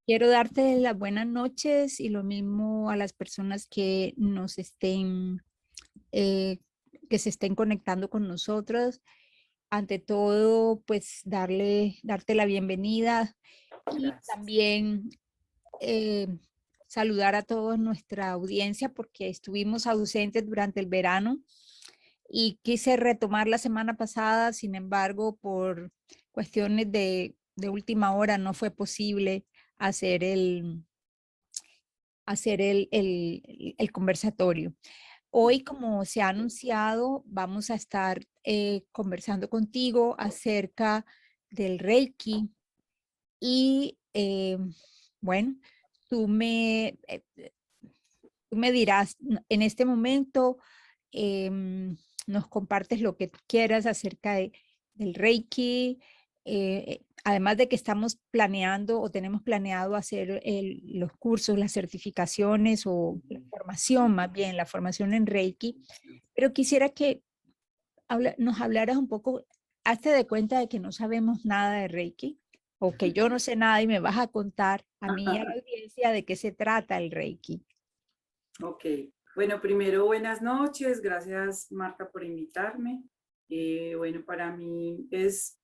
Quiero darte las buenas noches y lo mismo a las personas que nos estén, eh, que se estén conectando con nosotros. Ante todo, pues darte la bienvenida y Gracias. también eh, saludar a toda nuestra audiencia porque estuvimos ausentes durante el verano y quise retomar la semana pasada, sin embargo, por cuestiones de última hora no fue posible hacer el conversatorio. Hoy, como se ha anunciado, vamos a estar conversando contigo acerca del Reiki y bueno, tú me, eh, tú me dirás en este momento, nos compartes lo que tú quieras acerca del Reiki, además de que estamos planeando o tenemos planeado hacer los cursos, las certificaciones o la formación, más bien la formación en Reiki, pero quisiera que nos hablaras un poco, hazte de cuenta de que no sabemos nada de Reiki o que yo no sé nada y me vas a contar a mí y a la audiencia de qué se trata el Reiki. Ok, bueno, primero buenas noches, gracias Marta por invitarme. Bueno, para mí es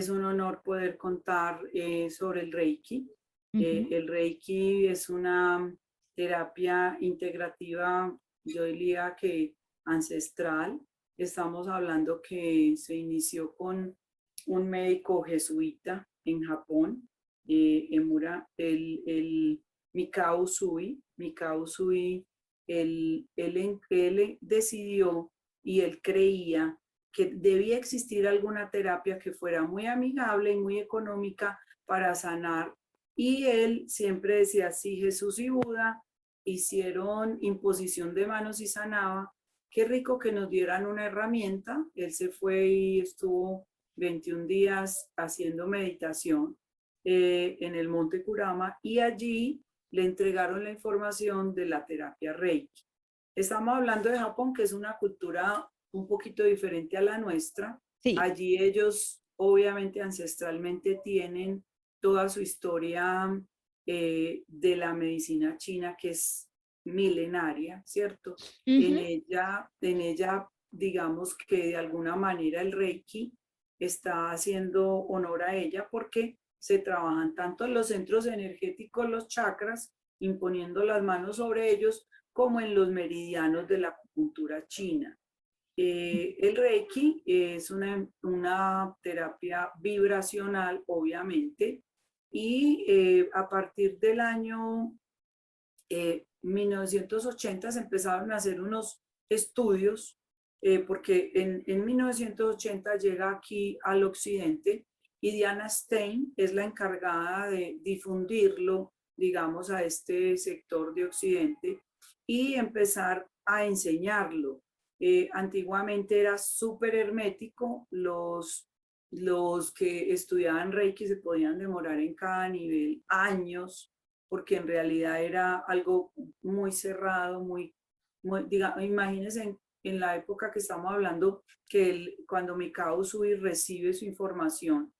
un honor poder contar sobre el Reiki. Ujú. El Reiki es una terapia integrativa, yo diría que ancestral. Estamos hablando que se inició con un médico jesuita en Japón, el Mikao Usui. Mikao Usui, él decidió y él creía que debía existir alguna terapia que fuera muy amigable y muy económica para sanar. Y él siempre decía, si Jesús y Buda hicieron imposición de manos y sanaba, qué rico que nos dieran una herramienta. Él se fue y estuvo 21 días haciendo meditación en el Monte Kurama y allí le entregaron la información de la terapia Reiki. Estamos hablando de Japón, que es una cultura un poquito diferente a la nuestra. Sí. Allí ellos obviamente ancestralmente tienen toda su historia de la medicina china, que es milenaria, ¿cierto? Ujú. En ella, digamos que de alguna manera el Reiki está haciendo honor a ella porque se trabajan tanto en los centros energéticos, los chakras, imponiendo las manos sobre ellos, como en los meridianos de la acupuntura china. El Reiki es una terapia vibracional, obviamente, y a partir del año 1980 se empezaron a hacer unos estudios, porque en 1980 llega aquí al occidente y Diana Stein es la encargada de difundirlo, digamos, a este sector de occidente y empezar a enseñarlo. Antiguamente era súper hermético, los que estudiaban Reiki se podían demorar en cada nivel años, porque en realidad era algo muy cerrado, imagínense en la época que estamos hablando, que cuando Mikao Usui recibe su información,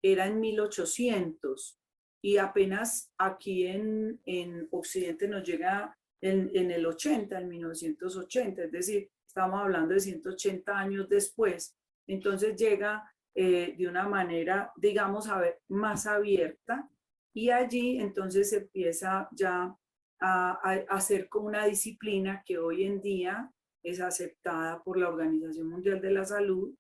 era en 1800 y apenas aquí en Occidente nos llega en el 80, en 1980, es decir, estamos hablando de 180 años después, entonces llega de una manera, digamos, a ver, más abierta y allí entonces se empieza ya a hacer como una disciplina que hoy en día es aceptada por la Organización Mundial de la Salud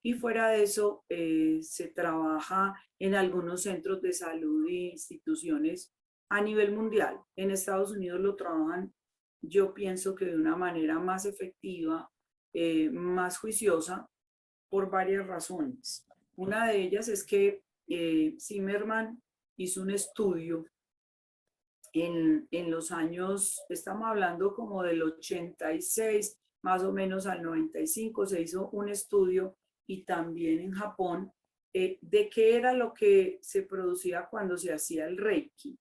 y fuera de eso se trabaja en algunos centros de salud e instituciones a nivel mundial. En Estados Unidos lo trabajan, yo pienso que de una manera más efectiva, más juiciosa, por varias razones. Una de ellas es que Zimmerman hizo un estudio en los años, estamos hablando como del 86 más o menos al 95, se hizo un estudio y también en Japón de qué era lo que se producía cuando se hacía el Reiki.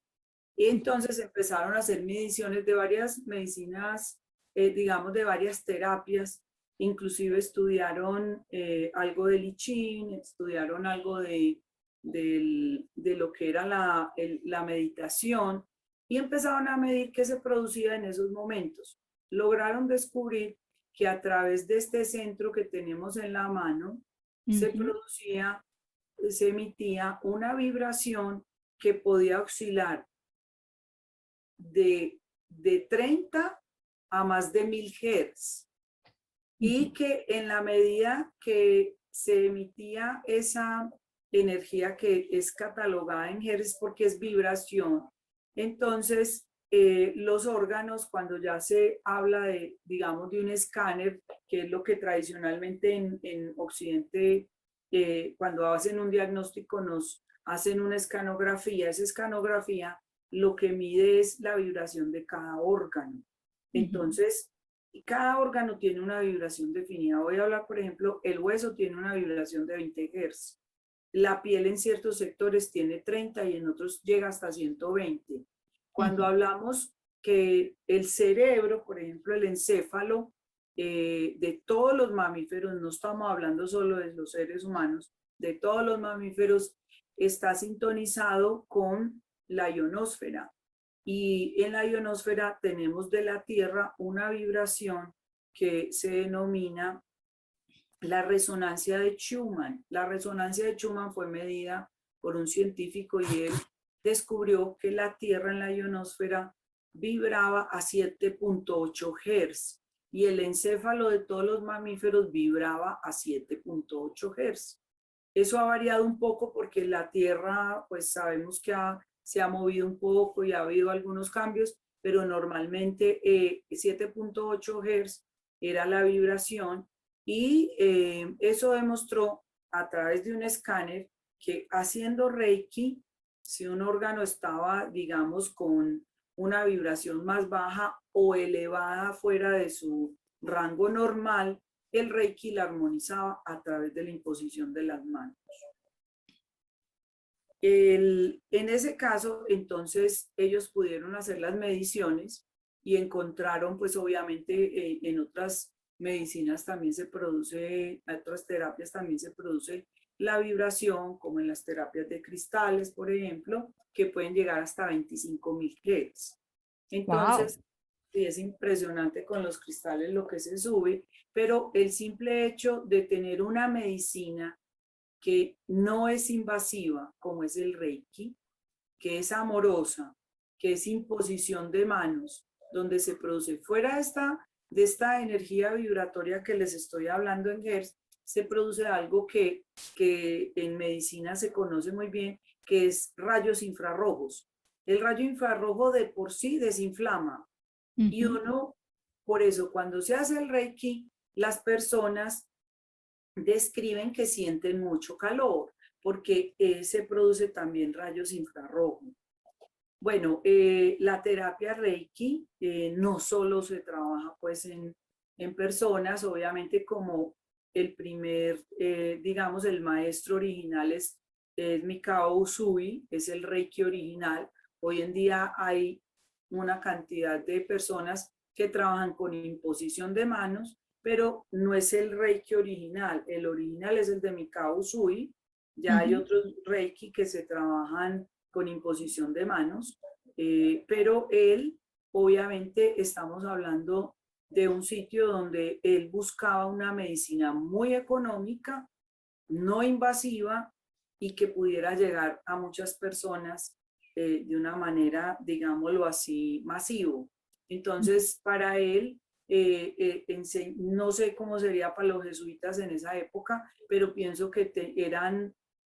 Y entonces empezaron a hacer mediciones de varias medicinas, digamos, de varias terapias, inclusive estudiaron algo de I Ching, estudiaron algo de lo que era la meditación y empezaron a medir qué se producía en esos momentos. Lograron descubrir que a través de este centro que tenemos en la mano se producía, se emitía una vibración que podía oscilar de 30 a más de 1000 Hz y que en la medida que se emitía esa energía que es catalogada en Hz porque es vibración, entonces los órganos, cuando ya se habla de, digamos, de un escáner, que es lo que tradicionalmente en Occidente, cuando hacen un diagnóstico nos hacen una escanografía, esa escanografía lo que mide es la vibración de cada órgano. Entonces, cada órgano tiene una vibración definida. Voy a hablar, por ejemplo, el hueso tiene una vibración de 20 Hz. La piel en ciertos sectores tiene 30 y en otros llega hasta 120. Cuando hablamos que el cerebro, por ejemplo, el encéfalo de todos los mamíferos, no estamos hablando solo de los seres humanos, de todos los mamíferos, está sintonizado con la ionosfera. Y en la ionosfera tenemos de la Tierra una vibración que se denomina la resonancia de Schumann. La resonancia de Schumann fue medida por un científico y él descubrió que la Tierra en la ionosfera vibraba a 7.8 Hz y el encéfalo de todos los mamíferos vibraba a 7.8 Hz. Eso ha variado un poco porque la Tierra, pues sabemos que se ha movido un poco y ha habido algunos cambios, pero normalmente 7.8 Hz era la vibración y eso demostró a través de un escáner que haciendo Reiki, si un órgano estaba, digamos, con una vibración más baja o elevada fuera de su rango normal, el Reiki la armonizaba a través de la imposición de las manos. En ese caso, entonces, ellos pudieron hacer las mediciones y encontraron, pues obviamente, en otras medicinas también se produce, en otras terapias también se produce la vibración, como en las terapias de cristales, por ejemplo, que pueden llegar hasta 25.000 Hz. Entonces, sí, es impresionante con los cristales lo que se sube, pero el simple hecho de tener una medicina que no es invasiva, como es el Reiki, que es amorosa, que es imposición de manos, donde se produce fuera de esta energía vibratoria que les estoy hablando en Hertz, se produce algo que en medicina se conoce muy bien, que es rayos infrarrojos. El rayo infrarrojo de por sí desinflama y uno, por eso cuando se hace el Reiki, las personas describen que sienten mucho calor porque se produce también rayos infrarrojos. Bueno, la terapia Reiki no solo se trabaja pues en personas, obviamente como el primer, digamos, el maestro original es Mikao Usui, es el Reiki original. Hoy en día hay una cantidad de personas que trabajan con imposición de manos, pero no es el Reiki original. El original es el de Mikao Usui. Ya hay otros Reiki que se trabajan con imposición de manos, pero él, obviamente, estamos hablando de un sitio donde él buscaba una medicina muy económica, no invasiva y que pudiera llegar a muchas personas de una manera, digámoslo así, masivo. Entonces, para él, no sé cómo sería para los jesuitas en esa época, pero pienso que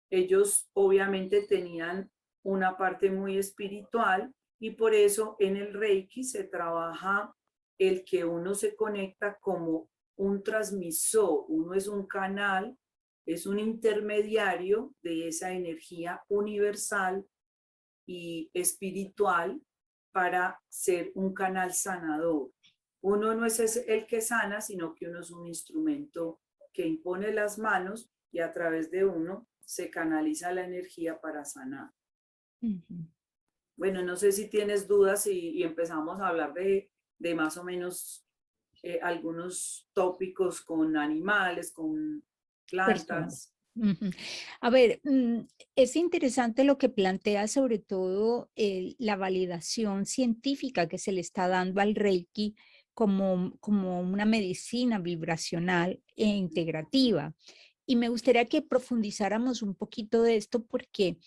ellos obviamente tenían una parte muy espiritual y por eso en el Reiki se trabaja el que uno se conecta como un transmisor, uno es un canal, es un intermediario de esa energía universal y espiritual para ser un canal sanador. Uno no es el que sana, sino que uno es un instrumento que impone las manos y a través de uno se canaliza la energía para sanar. Bueno, no sé si tienes dudas y empezamos a hablar de más o menos algunos tópicos con animales, con plantas. A ver, es interesante lo que plantea, sobre todo la validación científica que se le está dando al Reiki como una medicina vibracional e integrativa. Y me gustaría que profundizáramos un poquito de esto porque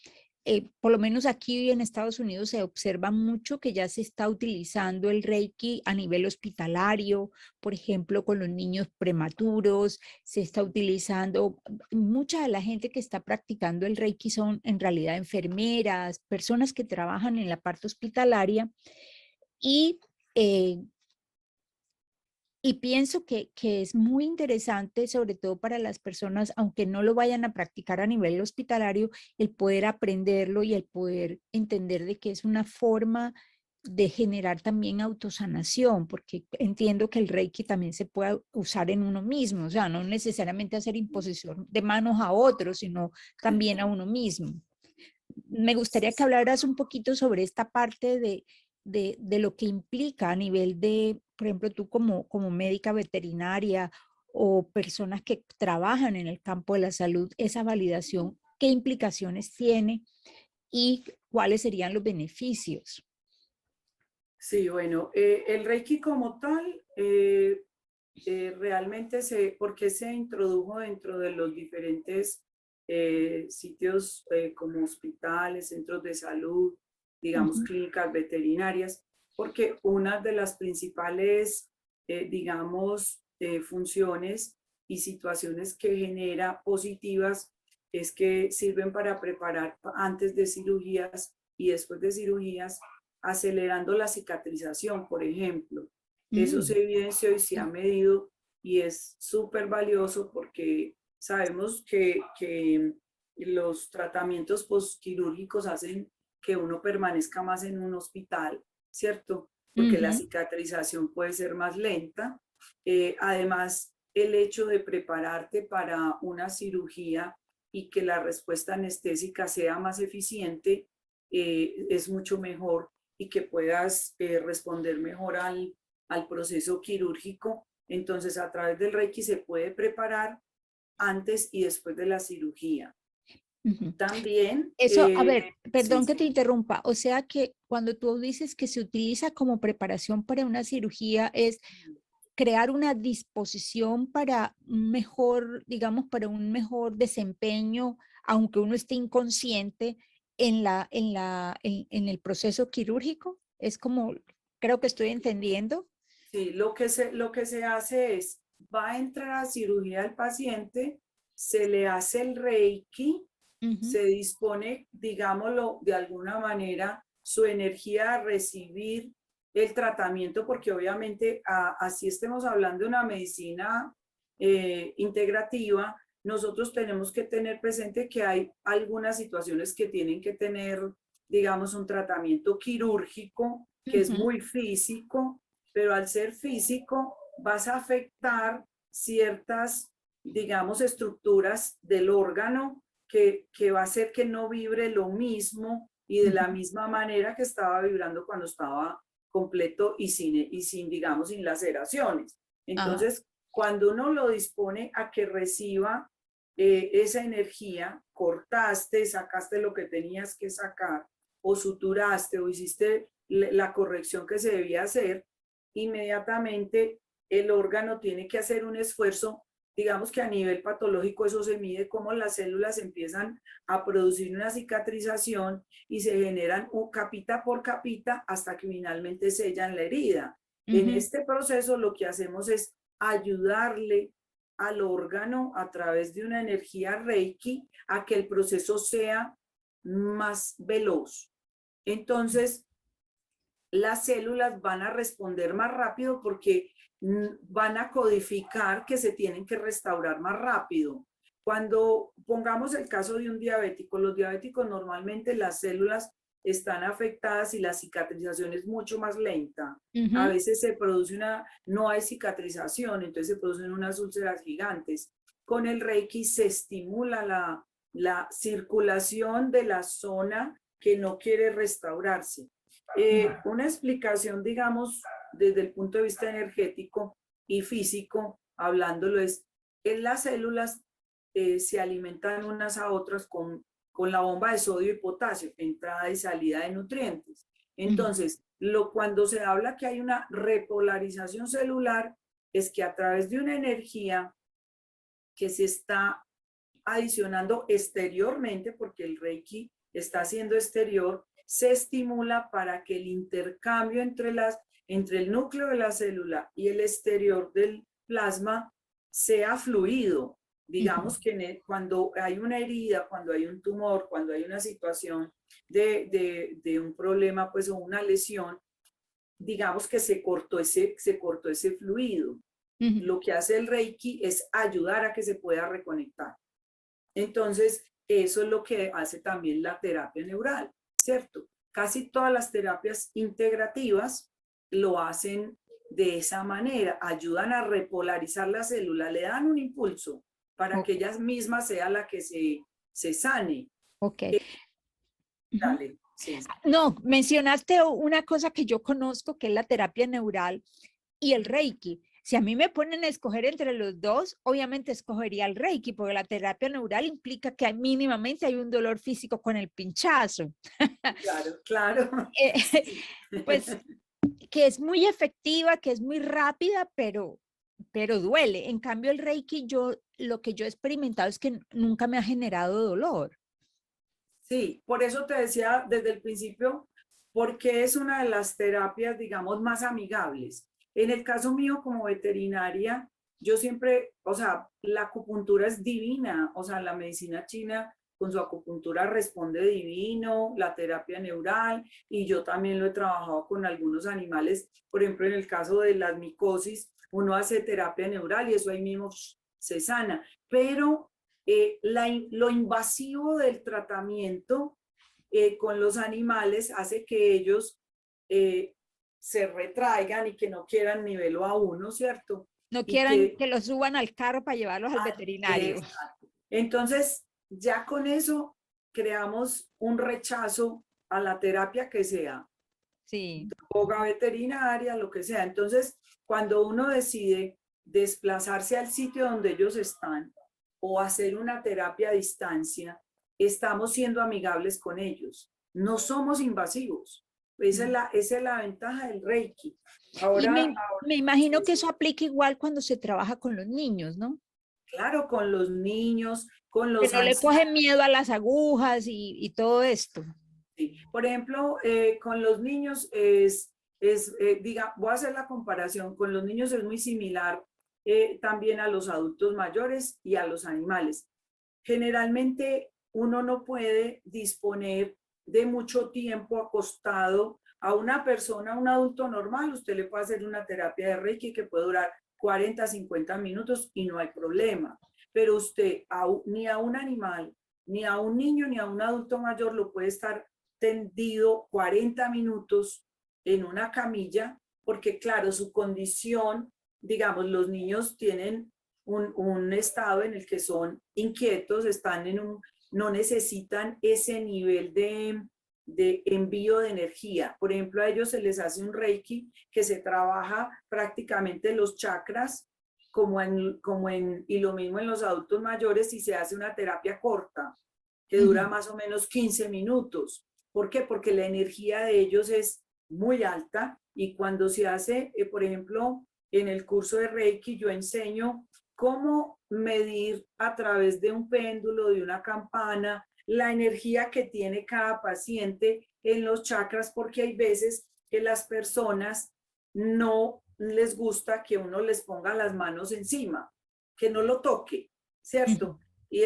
por lo menos aquí en Estados Unidos se observa mucho que ya se está utilizando el Reiki a nivel hospitalario, por ejemplo, con los niños prematuros, se está utilizando, mucha de la gente que está practicando el Reiki son en realidad enfermeras, personas que trabajan en la parte hospitalaria y eh, y pienso que es muy interesante, sobre todo para las personas, aunque no lo vayan a practicar a nivel hospitalario, el poder aprenderlo y el poder entender de que es una forma de generar también autosanación, porque entiendo que el Reiki también se puede usar en uno mismo, o sea, no necesariamente hacer imposición de manos a otros, sino también a uno mismo. Me gustaría que hablaras un poquito sobre esta parte de lo que implica a nivel de, por ejemplo, tú como médica veterinaria o personas que trabajan en el campo de la salud, esa validación, qué implicaciones tiene y cuáles serían los beneficios. Sí, bueno, el Reiki como tal, realmente ¿por qué se introdujo dentro de los diferentes sitios como hospitales, centros de salud, digamos, Ujú, clínicas veterinarias? Porque una de las principales, digamos, funciones y situaciones que genera positivas es que sirven para preparar antes de cirugías y después de cirugías, acelerando la cicatrización, por ejemplo. Eso mm, se evidenció y se ha medido y es súper valioso porque sabemos que los tratamientos postquirúrgicos hacen que uno permanezca más en un hospital, ¿cierto? Porque la ujú, cicatrización puede ser más lenta. Además, el hecho de prepararte para una cirugía y que la respuesta anestésica sea más eficiente es mucho mejor y que puedas responder mejor al proceso quirúrgico. Entonces, a través del Reiki se puede preparar antes y después de la cirugía. ujú. También, Eso, a ver, sí, perdón que te interrumpa, o sea que cuando tú dices que se utiliza como preparación para una cirugía es crear una disposición para un mejor, digamos, para un mejor desempeño, aunque uno esté inconsciente en el proceso quirúrgico. Es como, creo que estoy entendiendo. sí, lo que se hace es, va a entrar a cirugía el paciente, se le hace el Reiki, Ujú, se dispone, digámoslo de alguna manera, su energía a recibir el tratamiento, porque obviamente así estemos hablando de una medicina integrativa, nosotros tenemos que tener presente que hay algunas situaciones que tienen que tener, digamos, un tratamiento quirúrgico, que es ujú, muy físico, pero al ser físico vas a afectar ciertas, digamos, estructuras del órgano que va a hacer que no vibre lo mismo y de la ujú. misma manera que estaba vibrando cuando estaba completo y sin, digamos, sin laceraciones. Ah, Entonces, cuando uno lo dispone a que reciba esa energía, cortaste, sacaste lo que tenías que sacar, o suturaste, o hiciste la corrección que se debía hacer, inmediatamente el órgano tiene que hacer un esfuerzo. Digamos que a nivel patológico eso se mide cómo las células empiezan a producir una cicatrización y se generan capita por capita hasta que finalmente sellan la herida. En ujú, este proceso lo que hacemos es ayudarle al órgano a través de una energía Reiki a que el proceso sea más veloz. Entonces, las células van a responder más rápido porque van a codificar que se tienen que restaurar más rápido. Cuando pongamos el caso de un diabético, los diabéticos normalmente las células están afectadas y la cicatrización es mucho más lenta. A ujú. veces no hay cicatrización, entonces se producen unas úlceras gigantes. Con el Reiki se estimula la circulación de la zona que no quiere restaurarse. Una explicación, digamos, desde el punto de vista energético y físico, hablándolo, es en las células se alimentan unas a otras con la bomba de sodio y potasio, entrada y salida de nutrientes. Entonces, cuando se habla que hay una repolarización celular, es que a través de una energía que se está adicionando exteriormente, porque el Reiki está siendo exterior, se estimula para que el intercambio entre el núcleo de la célula y el exterior del plasma sea fluido. Digamos que cuando hay una herida, cuando hay un tumor, cuando hay una situación de un problema, pues, o una lesión, digamos que se cortó ese fluido. Lo que hace el Reiki es ayudar a que se pueda reconectar. Entonces, eso es lo que hace también la terapia neural, ¿cierto? Casi todas las terapias integrativas lo hacen de esa manera, ayudan a repolarizar la célula, le dan un impulso para que ella misma sea la que se sane. Ok. Dale, sí. No, mencionaste una cosa que yo conozco, que es la terapia neural y el Reiki. Si a mí me ponen a escoger entre los dos, obviamente escogería el Reiki, porque la terapia neural implica que mínimamente hay un dolor físico con el pinchazo. Claro, claro. Pues que es muy efectiva, que es muy rápida, pero duele. En cambio, el Reiki, lo que yo he experimentado es que nunca me ha generado dolor. Sí, por eso te decía desde el principio, porque es una de las terapias, digamos, más amigables. En el caso mío como veterinaria, yo siempre, o sea, la acupuntura es divina, o sea, la medicina china con su acupuntura responde divino, la terapia neural, y yo también lo he trabajado con algunos animales, por ejemplo, en el caso de las micosis, uno hace terapia neural y eso ahí mismo se sana, pero lo invasivo del tratamiento con los animales hace que ellos se retraigan y que no quieran ni verlo a uno, ¿cierto? No Y quieran que, que los suban al carro para llevarlos al veterinario. entonces, ya con eso creamos un rechazo a la terapia que sea, Sí. droga veterinaria, lo que sea. Entonces, cuando uno decide desplazarse al sitio donde ellos están o hacer una terapia a distancia, estamos siendo amigables con ellos. No somos invasivos. Esa es la ventaja del Reiki. Y Ahora, me imagino que eso aplica igual cuando se trabaja con los niños, ¿no? claro, con los niños, con Que los no le ancianos. cogen miedo a las agujas y todo esto. Sí. Por ejemplo, con los niños voy a hacer la comparación, con los niños es muy similar también a los adultos mayores y a los animales. Generalmente uno no puede disponer de mucho tiempo acostado a una persona, a un adulto normal. Usted le puede hacer una terapia de Reiki que puede durar 40, 50 minutos y no hay problema. Pero usted ni a un animal, ni a un niño, ni a un adulto mayor lo puede estar tendido 40 minutos en una camilla, porque claro, su condición, digamos, los niños tienen un estado en el que son inquietos, están no necesitan ese nivel de envío de energía. Por ejemplo, a ellos se les hace un Reiki que se trabaja prácticamente los chakras, y lo mismo en los adultos mayores, y se hace una terapia corta, que dura más o menos 15 minutos. ¿Por qué? Porque la energía de ellos es muy alta y cuando se hace, por ejemplo, en el curso de Reiki yo enseño cómo medir a través de un péndulo, de una campana, la energía que tiene cada paciente en los chakras, porque hay veces que las personas no les gusta que uno les ponga las manos encima, que no lo toque, ¿cierto? Y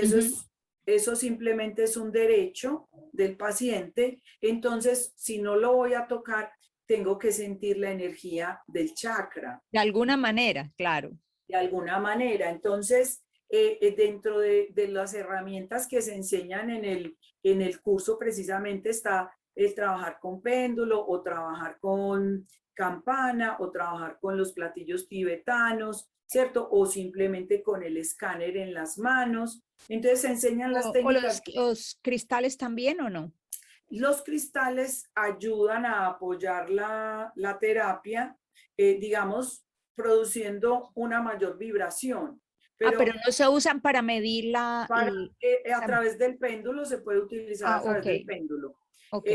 eso simplemente es un derecho del paciente. Entonces, si no lo voy a tocar, tengo que sentir la energía del chakra. De alguna manera, claro. De alguna manera. Entonces, dentro de las herramientas que se enseñan en el curso, precisamente está el trabajar con péndulo o trabajar con campana o trabajar con los platillos tibetanos, ¿cierto? O simplemente con el escáner en las manos. Entonces se enseñan las O técnicas. los cristales también, ¿o no? Los cristales ayudan a apoyar la terapia, digamos, produciendo una mayor vibración. Pero pero no se usan para medir a través del péndulo se puede utilizar a través ok, del péndulo. ok,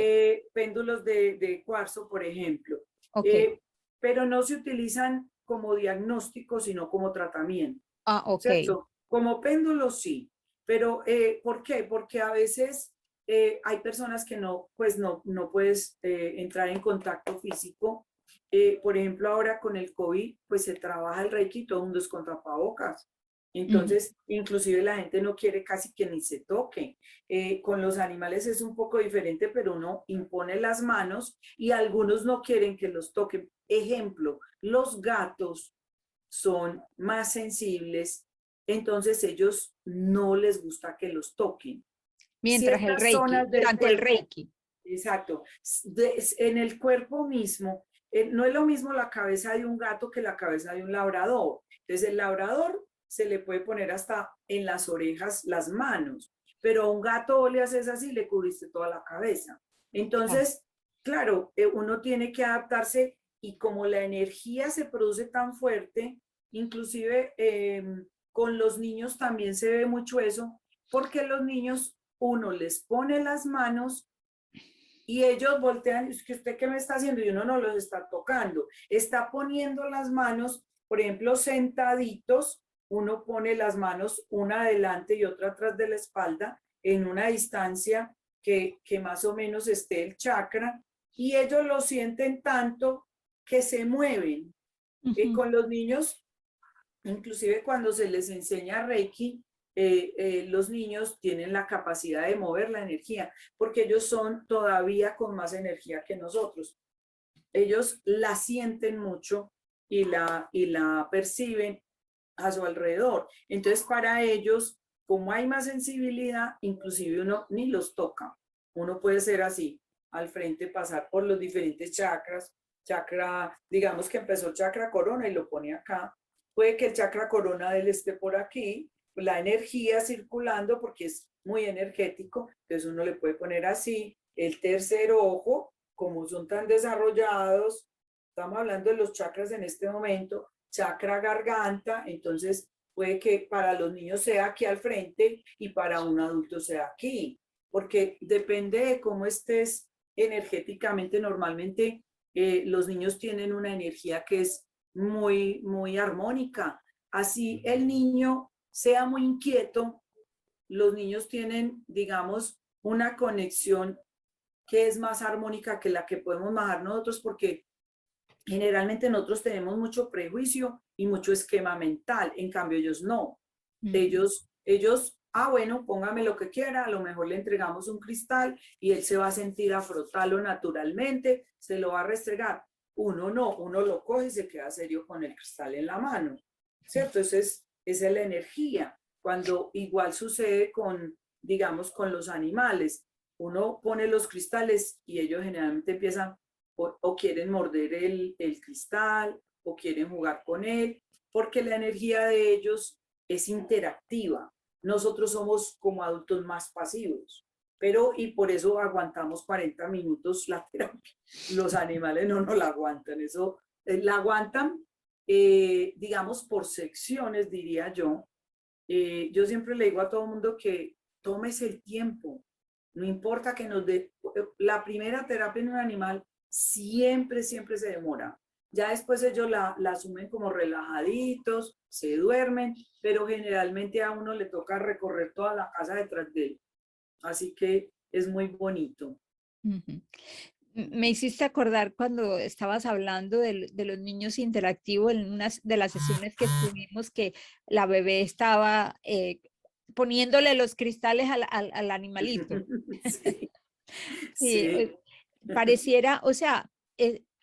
Péndulos de cuarzo, por ejemplo. ok. Eh, pero no se utilizan como diagnóstico, sino como tratamiento, Ok. ¿cierto? Como péndulos sí, pero ¿por qué? Porque a veces hay personas que no, pues no puedes entrar en contacto físico. Por ejemplo, ahora con el COVID, pues se trabaja el Reiki, todo el mundo es con tapabocas. Ujú. Entonces, inclusive la gente no quiere casi que ni se toque. Con los animales es un poco diferente, pero uno impone las manos y algunos no quieren que los toquen. Ejemplo, los gatos son más sensibles, entonces ellos no les gusta que los toquen. Mientras el Ciertas Reiki, zonas del durante el cuerpo, Reiki. exacto, en el cuerpo mismo, no es lo mismo la cabeza de un gato que la cabeza de un labrador. Entonces el labrador se le puede poner hasta en las orejas las manos, pero a un gato le haces así, le cubriste toda la cabeza. Claro. Entonces, claro, uno tiene que adaptarse y como la energía se produce tan fuerte, inclusive con los niños también se ve mucho eso, porque los niños uno les pone las manos y ellos voltean, es que usted qué me está haciendo y uno no los está tocando, está poniendo las manos, por ejemplo, sentaditos, uno pone las manos una adelante y otra atrás de la espalda en una distancia que más o menos esté el chakra y ellos lo sienten tanto que se mueven. Ujú. Con los niños inclusive cuando se les enseña Reiki, los niños tienen la capacidad de mover la energía, porque ellos son todavía con más energía que nosotros. Ellos la sienten mucho y la perciben a su alrededor. Entonces, para ellos, como hay más sensibilidad, inclusive uno ni los toca. Uno puede ser así, al frente, pasar por los diferentes chakras. Chakra, digamos que empezó chakra corona y lo pone acá. Puede que el chakra corona de él esté por aquí, la energía circulando porque es muy energético, entonces uno le puede poner así. El tercer ojo, como son tan desarrollados, estamos hablando de los chakras en este momento, chakra garganta, entonces puede que para los niños sea aquí al frente y para un adulto sea aquí, porque depende de cómo estés energéticamente. Normalmente los niños tienen una energía que es muy armónica. Así el niño sea muy inquieto, los niños tienen, digamos, una conexión que es más armónica que la que podemos manejar nosotros porque generalmente nosotros tenemos mucho prejuicio y mucho esquema mental, en cambio ellos no. Ujú. Ellos, bueno, póngame lo que quiera, a lo mejor le entregamos un cristal y él se va a sentir a frotarlo naturalmente, se lo va a restregar. Uno no, uno lo coge y se queda serio con el cristal en la mano, ¿cierto? Esa es la energía. Cuando igual sucede con, digamos, con los animales, uno pone los cristales y ellos generalmente empiezan o quieren morder el cristal o quieren jugar con él, porque la energía de ellos es interactiva. Nosotros somos como adultos más pasivos, pero y por eso aguantamos 40 minutos la terapia. Los animales no nos la aguantan, eso la aguantan, digamos, por secciones, diría yo. Yo siempre le digo a todo el mundo que tomes el tiempo, no importa que nos dé, la primera terapia en un animal siempre se demora. Ya después ellos la asumen como relajaditos, se duermen, pero generalmente a uno le toca recorrer toda la casa detrás de él. Así que es muy bonito. Ujú. Me hiciste acordar cuando estabas hablando de los niños interactivos en una de las sesiones que estuvimos, que la bebé estaba poniéndole los cristales al animalito. Sí, Sí, sí. pareciera, o sea,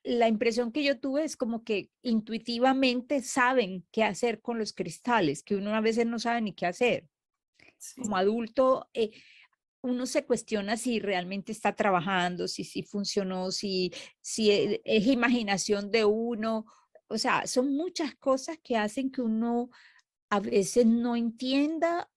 la impresión que yo tuve es como que intuitivamente saben qué hacer con los cristales, que uno a veces no sabe ni qué hacer. Como Sí. adulto, uno se cuestiona si realmente está trabajando, si funcionó, si es imaginación de uno. O sea, son muchas cosas que hacen que uno a veces no entienda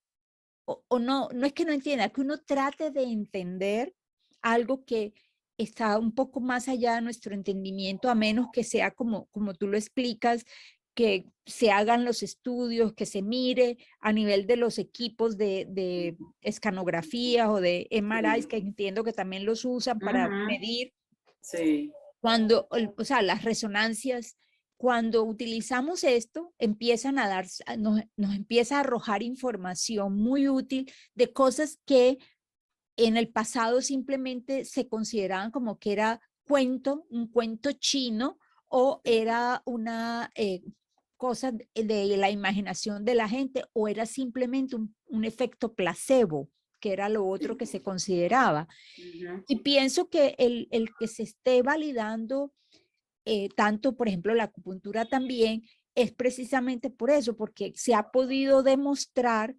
o no, no es que no entienda, que uno trate de entender algo que está un poco más allá de nuestro entendimiento, a menos que sea como tú lo explicas, que se hagan los estudios, que se mire a nivel de los equipos de escanografía o de MRIs, Sí. que entiendo que también los usan para Ujú. medir Sí. cuando, o sea, las resonancias. Cuando utilizamos esto, empiezan a dar, nos empieza a arrojar información muy útil de cosas que en el pasado simplemente se consideraban como que era un cuento chino, o era una cosa de la imaginación de la gente, o era simplemente un efecto placebo, que era lo otro que se consideraba. Ujú. Y pienso que el que se esté validando tanto, por ejemplo, la acupuntura también, es precisamente por eso, porque se ha podido demostrar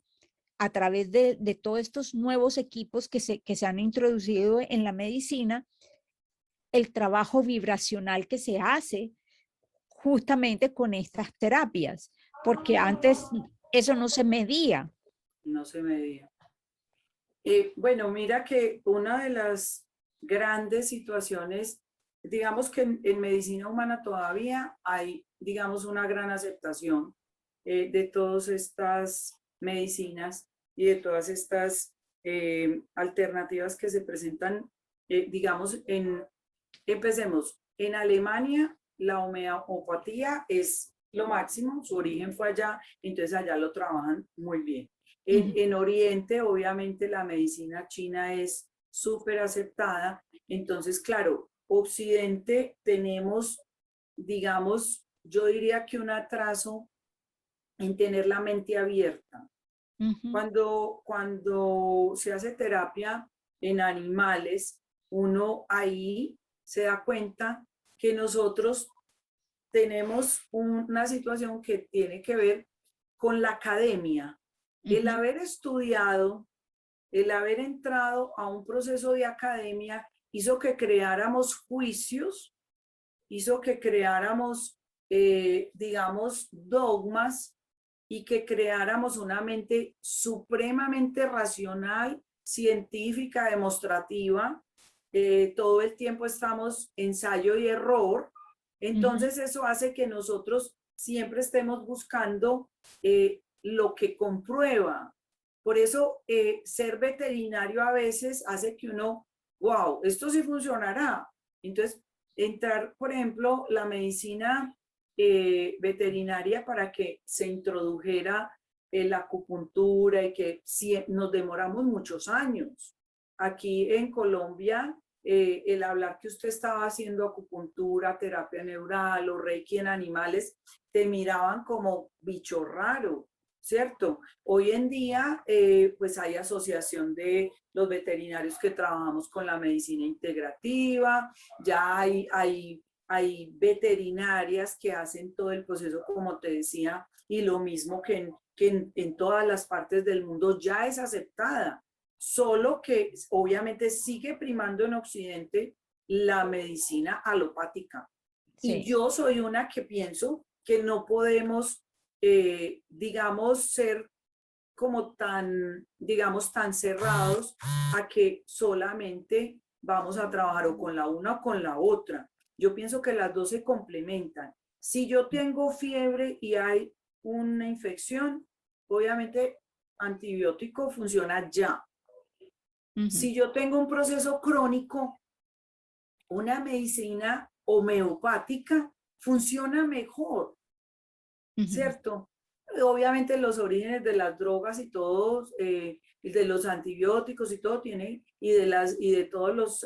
a través de todos estos nuevos equipos que se han introducido en la medicina, el trabajo vibracional que se hace justamente con estas terapias, porque antes eso no se medía. No se medía. Bueno, mira que una de las grandes situaciones, digamos que en medicina humana todavía hay, digamos, una gran aceptación de todas estas medicinas y de todas estas alternativas que se presentan, digamos, empecemos, en Alemania la homeopatía es lo máximo, su origen fue allá, entonces allá lo trabajan muy bien. En Oriente, obviamente, la medicina china es súper aceptada. Entonces, claro, Occidente tenemos, digamos, yo diría que un atraso en tener la mente abierta. Cuando se hace terapia en animales, uno ahí se da cuenta que nosotros tenemos una situación que tiene que ver con la academia. El haber estudiado, el haber entrado a un proceso de academia hizo que creáramos juicios, hizo que creáramos, digamos, dogmas y que creáramos una mente supremamente racional, científica, demostrativa. Todo el tiempo estamos ensayo y error. Entonces eso hace que nosotros siempre estemos buscando lo que comprueba. Por eso ser veterinario a veces hace que uno, wow, esto sí funcionará. Entonces, entrar, por ejemplo, la medicina veterinaria para que se introdujera la acupuntura y que si, nos demoramos muchos años. Aquí en Colombia, el hablar que usted estaba haciendo acupuntura, terapia neural o reiki en animales, te miraban como bicho raro, ¿cierto? Hoy en día, pues hay asociación de los veterinarios que trabajamos con la medicina integrativa, ya hay veterinarias que hacen todo el proceso, como te decía, y lo mismo que en todas las partes del mundo ya es aceptada, solo que obviamente sigue primando en Occidente la medicina alopática. Y Sí. yo soy una que pienso que no podemos, digamos, ser como tan, digamos, tan cerrados a que solamente vamos a trabajar o con la una o con la otra. Yo pienso que las dos se complementan. Si yo tengo fiebre y hay una infección, obviamente antibiótico funciona ya. Ujú, Si yo tengo un proceso crónico, una medicina homeopática funciona mejor, ujú. ¿cierto? Obviamente los orígenes de las drogas y todos, de los antibióticos y todo tiene, y de todos los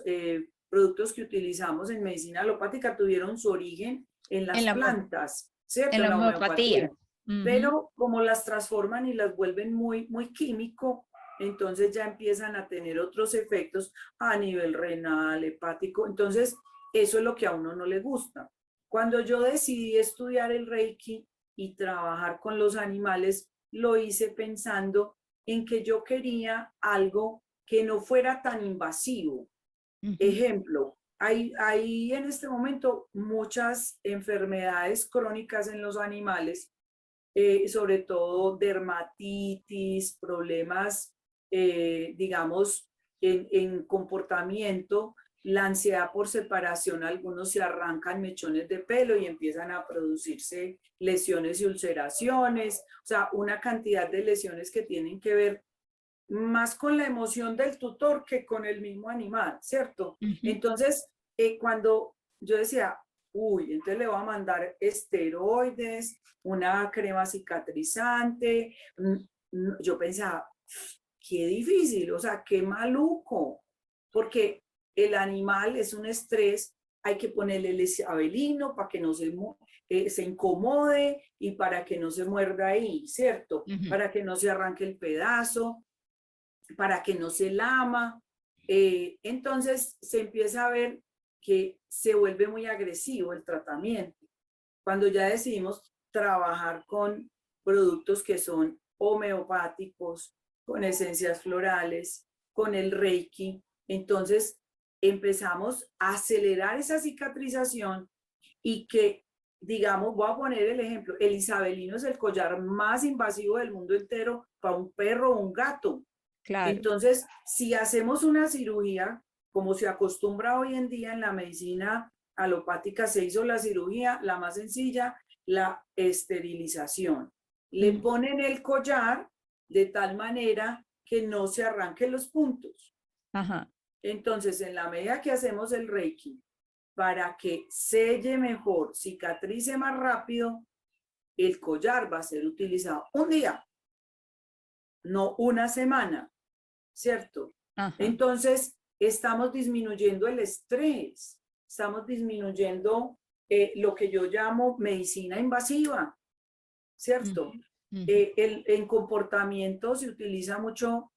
productos que utilizamos en medicina alopática tuvieron su origen en En las la, plantas, en ¿cierto? En la la homeopatía. homeopatía. Ujú. Pero como las transforman y las vuelven muy, muy químico, entonces ya empiezan a tener otros efectos a nivel renal, hepático. Entonces, eso es lo que a uno no le gusta. Cuando yo decidí estudiar el Reiki y trabajar con los animales, lo hice pensando en que yo quería algo que no fuera tan invasivo. Ujú. Ejemplo, hay en este momento muchas enfermedades crónicas en los animales, sobre todo dermatitis, problemas, digamos, en comportamiento la ansiedad por separación, algunos se arrancan mechones de pelo y empiezan a producirse lesiones y ulceraciones, o sea, una cantidad de lesiones que tienen que ver más con la emoción del tutor que con el mismo animal, ¿cierto? Entonces, cuando yo decía, uy, entonces le voy a mandar esteroides, una crema cicatrizante, yo pensaba, qué difícil, o sea, qué maluco, porque el animal es un estrés, hay que ponerle el isabelino para que no se incomode y para que no se muerda ahí, ¿cierto? Para que no se arranque el pedazo, para que no se lama. Entonces se empieza a ver que se vuelve muy agresivo el tratamiento. Cuando ya decidimos trabajar con productos que son homeopáticos, con esencias florales, con el Reiki, entonces empezamos a acelerar esa cicatrización y que, digamos, voy a poner el ejemplo, el isabelino es el collar más invasivo del mundo entero para un perro o un gato. Claro. Entonces, si hacemos una cirugía, como se acostumbra hoy en día en la medicina alopática, se hizo la cirugía, la más sencilla, la esterilización. Le ponen el collar de tal manera que no se arranquen los puntos. Ajá. Entonces, en la medida que hacemos el Reiki, para que selle mejor, cicatrice más rápido, el collar va a ser utilizado un día, no una semana, ¿cierto? Ajá. Entonces, estamos disminuyendo el estrés, estamos disminuyendo lo que yo llamo medicina invasiva, ¿cierto? En comportamiento se utiliza mucho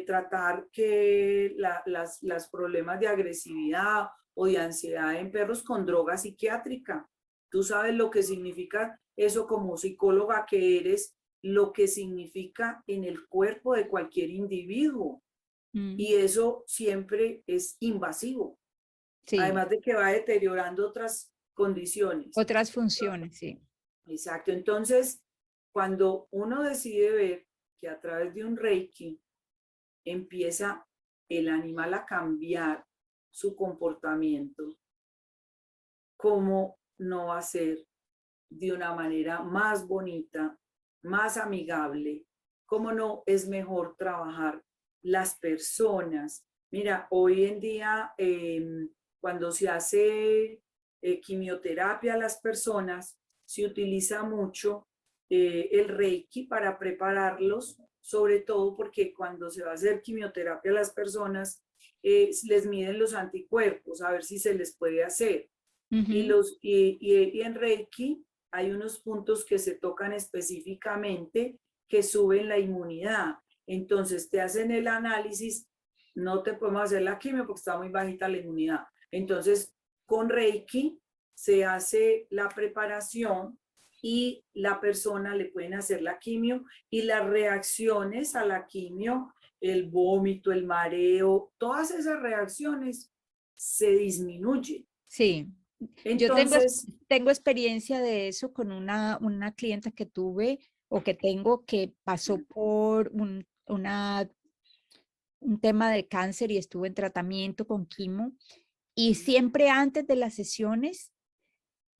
tratar que las problemas de agresividad o de ansiedad en perros con droga psiquiátrica. Tú sabes lo que significa eso como psicóloga que eres, lo que significa en el cuerpo de cualquier individuo. Y eso siempre es invasivo. Sí. Además de que va deteriorando otras condiciones. Otras funciones, sí. Exacto. Entonces, cuando uno decide ver que a través de un Reiki empieza el animal a cambiar su comportamiento, ¿cómo no va a ser de una manera más bonita, más amigable? ¿Cómo no es mejor trabajar las personas? Mira, hoy en día, cuando se hace quimioterapia a las personas, se utiliza mucho el Reiki para prepararlos, sobre todo porque cuando se va a hacer quimioterapia a las personas, les miden los anticuerpos, a ver si se les puede hacer. Y en Reiki hay unos puntos que se tocan específicamente que suben la inmunidad. Entonces te hacen el análisis, no te podemos hacer la quimio porque está muy bajita la inmunidad. Entonces con Reiki se hace la preparación y la persona le pueden hacer la quimio y las reacciones a la quimio, el vómito, el mareo, todas esas reacciones se disminuyen. Sí. Entonces, tengo experiencia de eso con una clienta que tuve o que tengo que pasó por un tema de cáncer y estuvo en tratamiento con quimo. Y siempre antes de las sesiones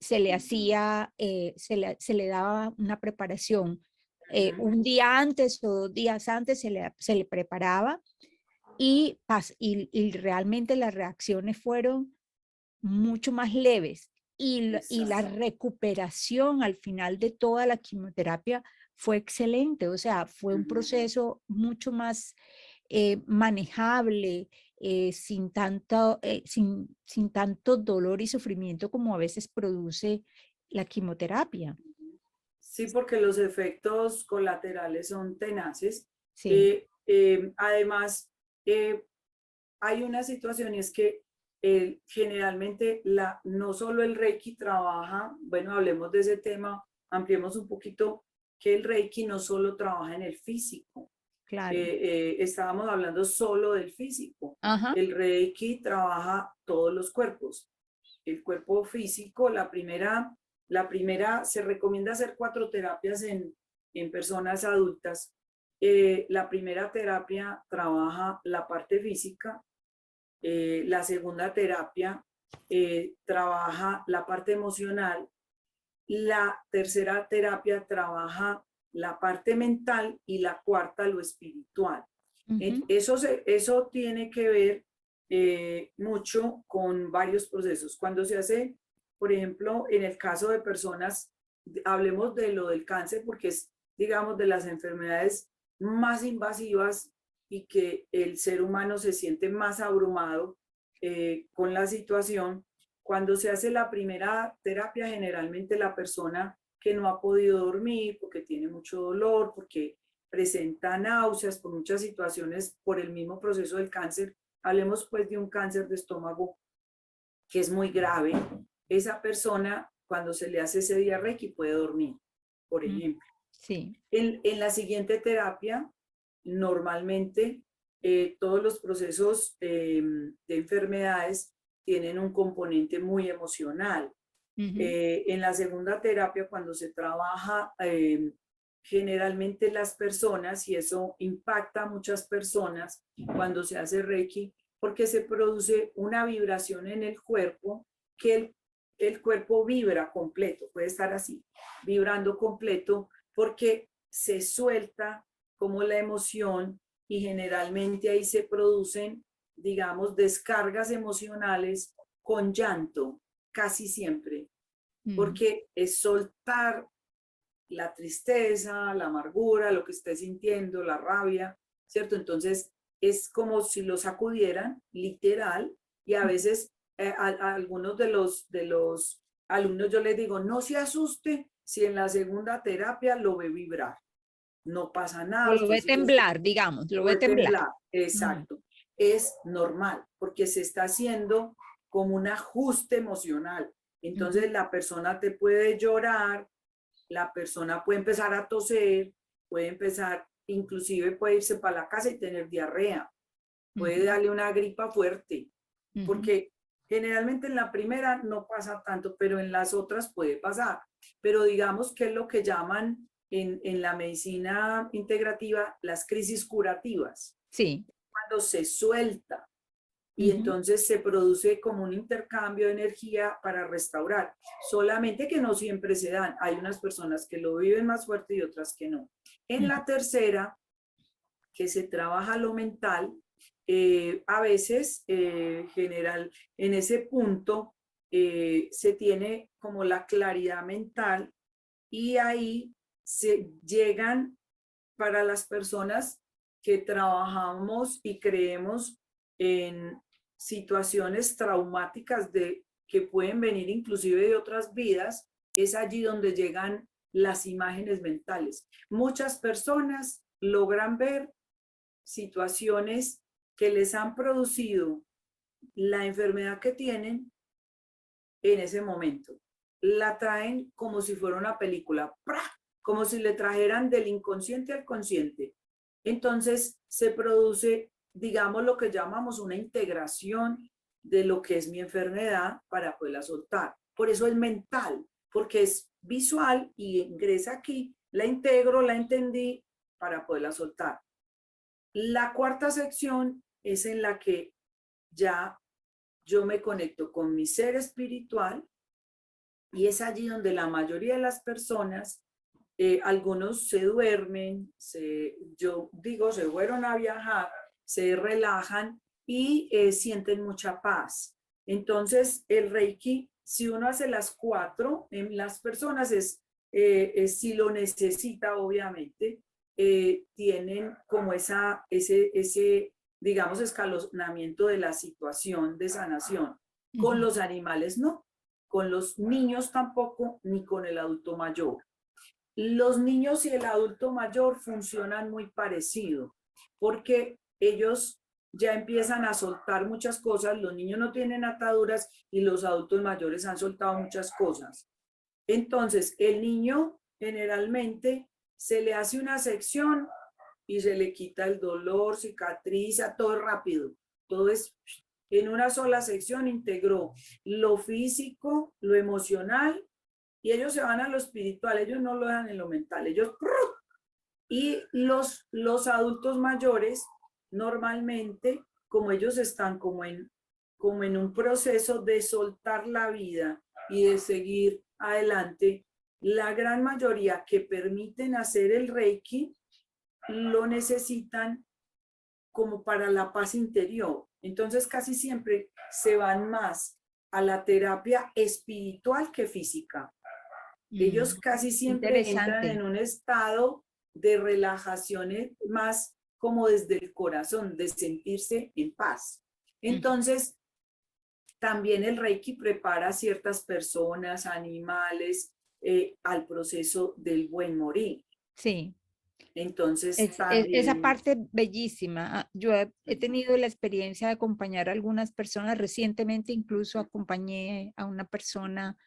se le hacía, se le daba una preparación. Un día antes o 2 días antes se le preparaba y realmente las reacciones fueron mucho más leves y la recuperación al final de toda la quimioterapia fue excelente, o sea, fue un proceso mucho más manejable, sin tanto dolor y sufrimiento como a veces produce la quimioterapia. sí, porque los efectos colaterales son tenaces. Sí. Además, hay una situación y es que generalmente no solo el Reiki trabaja, bueno, hablemos de ese tema, ampliemos un poquito, que el Reiki no solo trabaja en el físico. Claro. Estábamos hablando solo del físico. Ajá. El Reiki trabaja todos los cuerpos. El cuerpo físico, la primera se recomienda hacer 4 terapias en personas adultas. La primera terapia trabaja la parte física, La segunda terapia trabaja la parte emocional. La tercera terapia trabaja la parte mental y la cuarta lo espiritual. Eso tiene que ver mucho con varios procesos. Cuando se hace, por ejemplo, en el caso de personas, hablemos de lo del cáncer porque es, digamos, de las enfermedades más invasivas y que el ser humano se siente más abrumado con la situación. Cuando se hace la primera terapia, generalmente la persona que no ha podido dormir porque tiene mucho dolor, porque presenta náuseas, por muchas situaciones, por el mismo proceso del cáncer, hablemos pues de un cáncer de estómago que es muy grave, esa persona cuando se le hace ese día Reiki puede dormir, por ejemplo. Sí. En la siguiente terapia, normalmente todos los procesos de enfermedades tienen un componente muy emocional. En la segunda terapia, cuando se trabaja generalmente las personas, y eso impacta a muchas personas cuando se hace Reiki, porque se produce una vibración en el cuerpo que el cuerpo vibra completo, puede estar así, vibrando completo, porque se suelta como la emoción y generalmente ahí se producen, digamos, descargas emocionales con llanto, casi siempre, porque es soltar la tristeza, la amargura, lo que esté sintiendo, la rabia, ¿cierto? Entonces es como si lo sacudieran, literal, y a veces a algunos de los alumnos yo les digo, no se asuste si en la segunda terapia lo ve vibrar, no pasa O nada, lo usted ve sigue temblar, digamos, lo lo ve ve temblar. temblar, exacto. Es normal, porque se está haciendo como un ajuste emocional. Entonces la persona te puede llorar, la persona puede empezar a toser, puede empezar, inclusive puede irse para la casa y tener diarrea, puede darle una gripa fuerte, porque generalmente en la primera no pasa tanto, pero en las otras puede pasar. Pero digamos que es lo que llaman en la medicina integrativa las crisis curativas, Sí. cuando se suelta y entonces se produce como un intercambio de energía para restaurar. Solamente que no siempre se dan. Hay unas personas que lo viven más fuerte y otras que no. En la tercera, que se trabaja lo mental, a veces, general, en ese punto, se tiene como la claridad mental y ahí se llegan para las personas que trabajamos y creemos en situaciones traumáticas que pueden venir inclusive de otras vidas, es allí donde llegan las imágenes mentales. Muchas personas logran ver situaciones que les han producido la enfermedad que tienen en ese momento. La traen como si fuera una película, ¡pra! Como si le trajeran del inconsciente al consciente. Entonces se produce, digamos, lo que llamamos una integración de lo que es mi enfermedad para poderla soltar. Por eso es mental, porque es visual y ingresa aquí, la integro, la entendí para poderla soltar. La cuarta sección es en la que ya yo me conecto con mi ser espiritual y es allí donde la mayoría de las personas, algunos se duermen, yo digo, se fueron a viajar, se relajan y sienten mucha paz. Entonces, el Reiki, si uno hace las cuatro, en las personas si lo necesita, obviamente, tienen como ese, digamos, escalonamiento de la situación de sanación. Con los animales no, con los niños tampoco, ni con el adulto mayor. Los niños y el adulto mayor funcionan muy parecido, porque ellos ya empiezan a soltar muchas cosas, los niños no tienen ataduras y los adultos mayores han soltado muchas cosas. Entonces, el niño generalmente se le hace una sección y se le quita el dolor, cicatriza, todo rápido, todo es en una sola sección, integró lo físico, lo emocional, y ellos se van a lo espiritual, ellos no lo dejan en lo mental, ellos... Y los adultos mayores normalmente como ellos están como en un proceso de soltar la vida y de seguir adelante, la gran mayoría que permiten hacer el Reiki lo necesitan como para la paz interior. Entonces casi siempre se van más a la terapia espiritual que física. Ellos casi siempre entran en Interesante. un estado de relajación más como desde el corazón, de sentirse en paz. Entonces, también el Reiki prepara a ciertas personas, animales, al proceso del buen morir. Sí. Entonces, Esa también... parte bellísima. Yo he tenido la experiencia de acompañar a algunas personas. Recientemente incluso acompañé a una persona